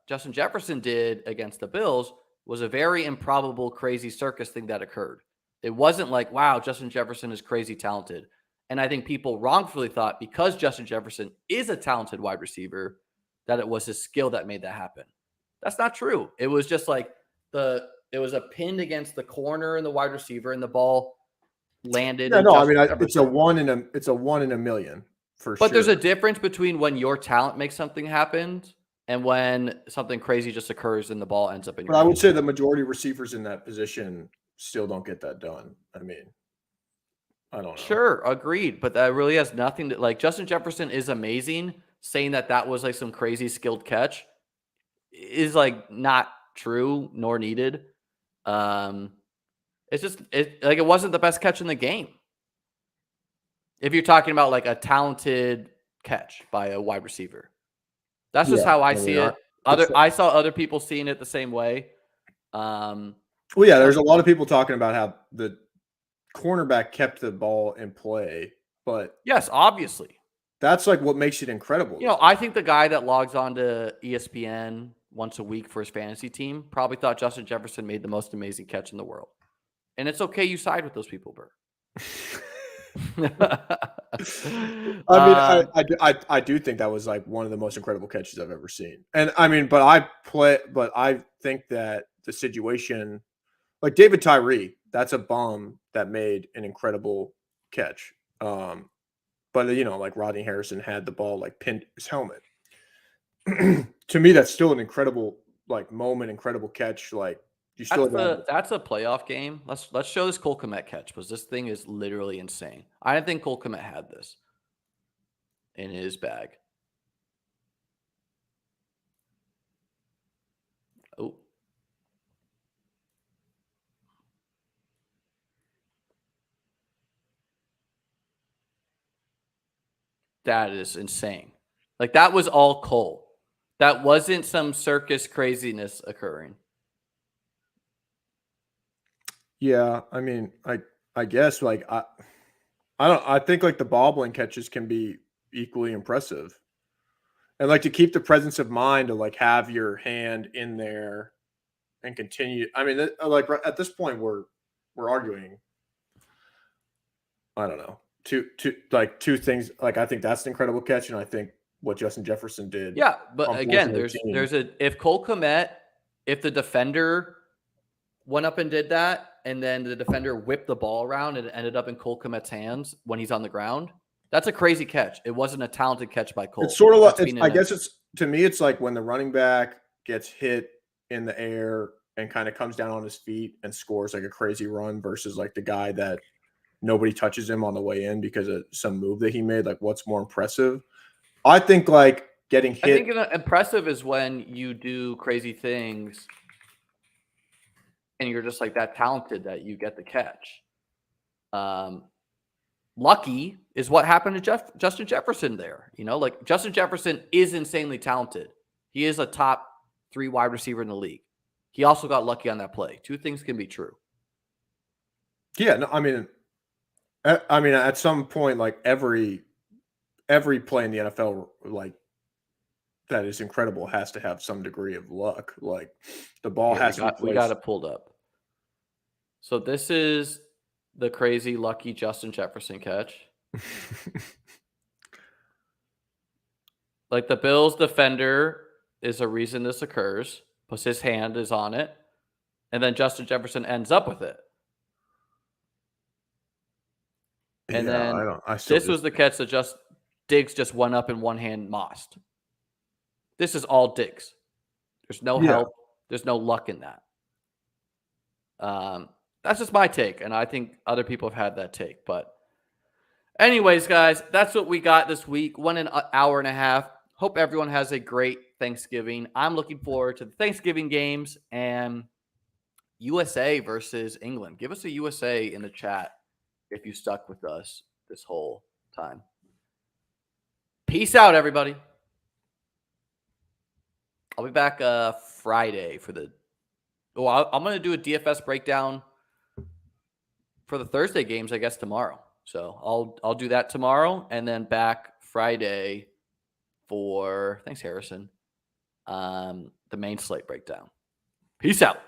Justin Jefferson did against the Bills was a very improbable, crazy circus thing that occurred. It wasn't like, wow, Justin Jefferson is crazy talented. And I think people wrongfully thought because Justin Jefferson is a talented wide receiver, that it was his skill that made that happen. That's not true. It was just it was a pin against the corner and the wide receiver, and the ball landed. Yeah, no, I mean, it's a 1 in a million for sure. But there's a difference between when your talent makes something happen and when something crazy just occurs and the ball ends up in your hand. I would say the majority of receivers in that position still don't get that done. I mean, I don't know. Sure, agreed. But that really has nothing to Justin Jefferson is amazing. Saying that was some crazy skilled catch is not true nor needed. It's just it wasn't the best catch in the game. If you're talking about a talented catch by a wide receiver. That's just how I see it. I saw other people seeing it the same way. Well, yeah, there's a lot of people talking about how the cornerback kept the ball in play, but yes, obviously. That's like what makes it incredible. You know, I think the guy that logs on to ESPN once a week for his fantasy team probably thought Justin Jefferson made the most amazing catch in the world. And it's okay you side with those people, Bert. I do think that was like one of the most incredible catches I've ever seen. And I mean, but I think that the situation, like David Tyree, that's a bum that made an incredible catch. But you know, like Rodney Harrison had the ball like pinned his helmet. To me, that's still an incredible like moment, incredible catch. Like you still that's a playoff game. Let's show this Cole Kmet catch because this thing is literally insane. I didn't think Cole Kmet had this in his bag. Oh. That is insane. Like that was all Cole. That wasn't some circus craziness occurring. Yeah, I mean, I guess like I think like the bobbling catches can be equally impressive. And like to keep the presence of mind to like have your hand in there and continue. I mean, like at this point we're arguing. I don't know. Two things. Like I think that's an incredible catch, and I think what Justin Jefferson did. Yeah, but again, if Cole Kmet, if the defender went up and did that, and then the defender whipped the ball around and it ended up in Cole Kmet's hands when he's on the ground, that's a crazy catch. It wasn't a talented catch by Cole. It's sort of like I guess it's to me, it's like when the running back gets hit in the air and kind of comes down on his feet and scores like a crazy run versus like the guy that nobody touches him on the way in because of some move that he made. Like, what's more impressive? I think like getting hit. I think impressive is when you do crazy things and you're just like that talented that you get the catch. Lucky is what happened to Justin Jefferson there. You know, like Justin Jefferson is insanely talented. He is a top 3 wide receiver in the league. He also got lucky on that play. Two things can be true. Yeah, no, I mean, at some point, like every play in the NFL, like that is incredible, has to have some degree of luck. Like the ball has to. We got it pulled up. So this is the crazy lucky Justin Jefferson catch. Like the Bills defender is a reason this occurs because his hand is on it, and then Justin Jefferson ends up with it. And then this was the catch that Diggs just went up in one hand mossed. This is all Diggs. There's no help. There's no luck in that. That's just my take, and I think other people have had that take. But anyways, guys, that's what we got this week. 1 hour and a half. Hope everyone has a great Thanksgiving. I'm looking forward to the Thanksgiving games and USA versus England. Give us a USA in the chat if you stuck with us this whole time. Peace out, everybody. I'll be back Friday for the I'm going to do a DFS breakdown for the Thursday games, I guess, tomorrow. So I'll do that tomorrow and then back Friday for, thanks, Harrison, the main slate breakdown. Peace out.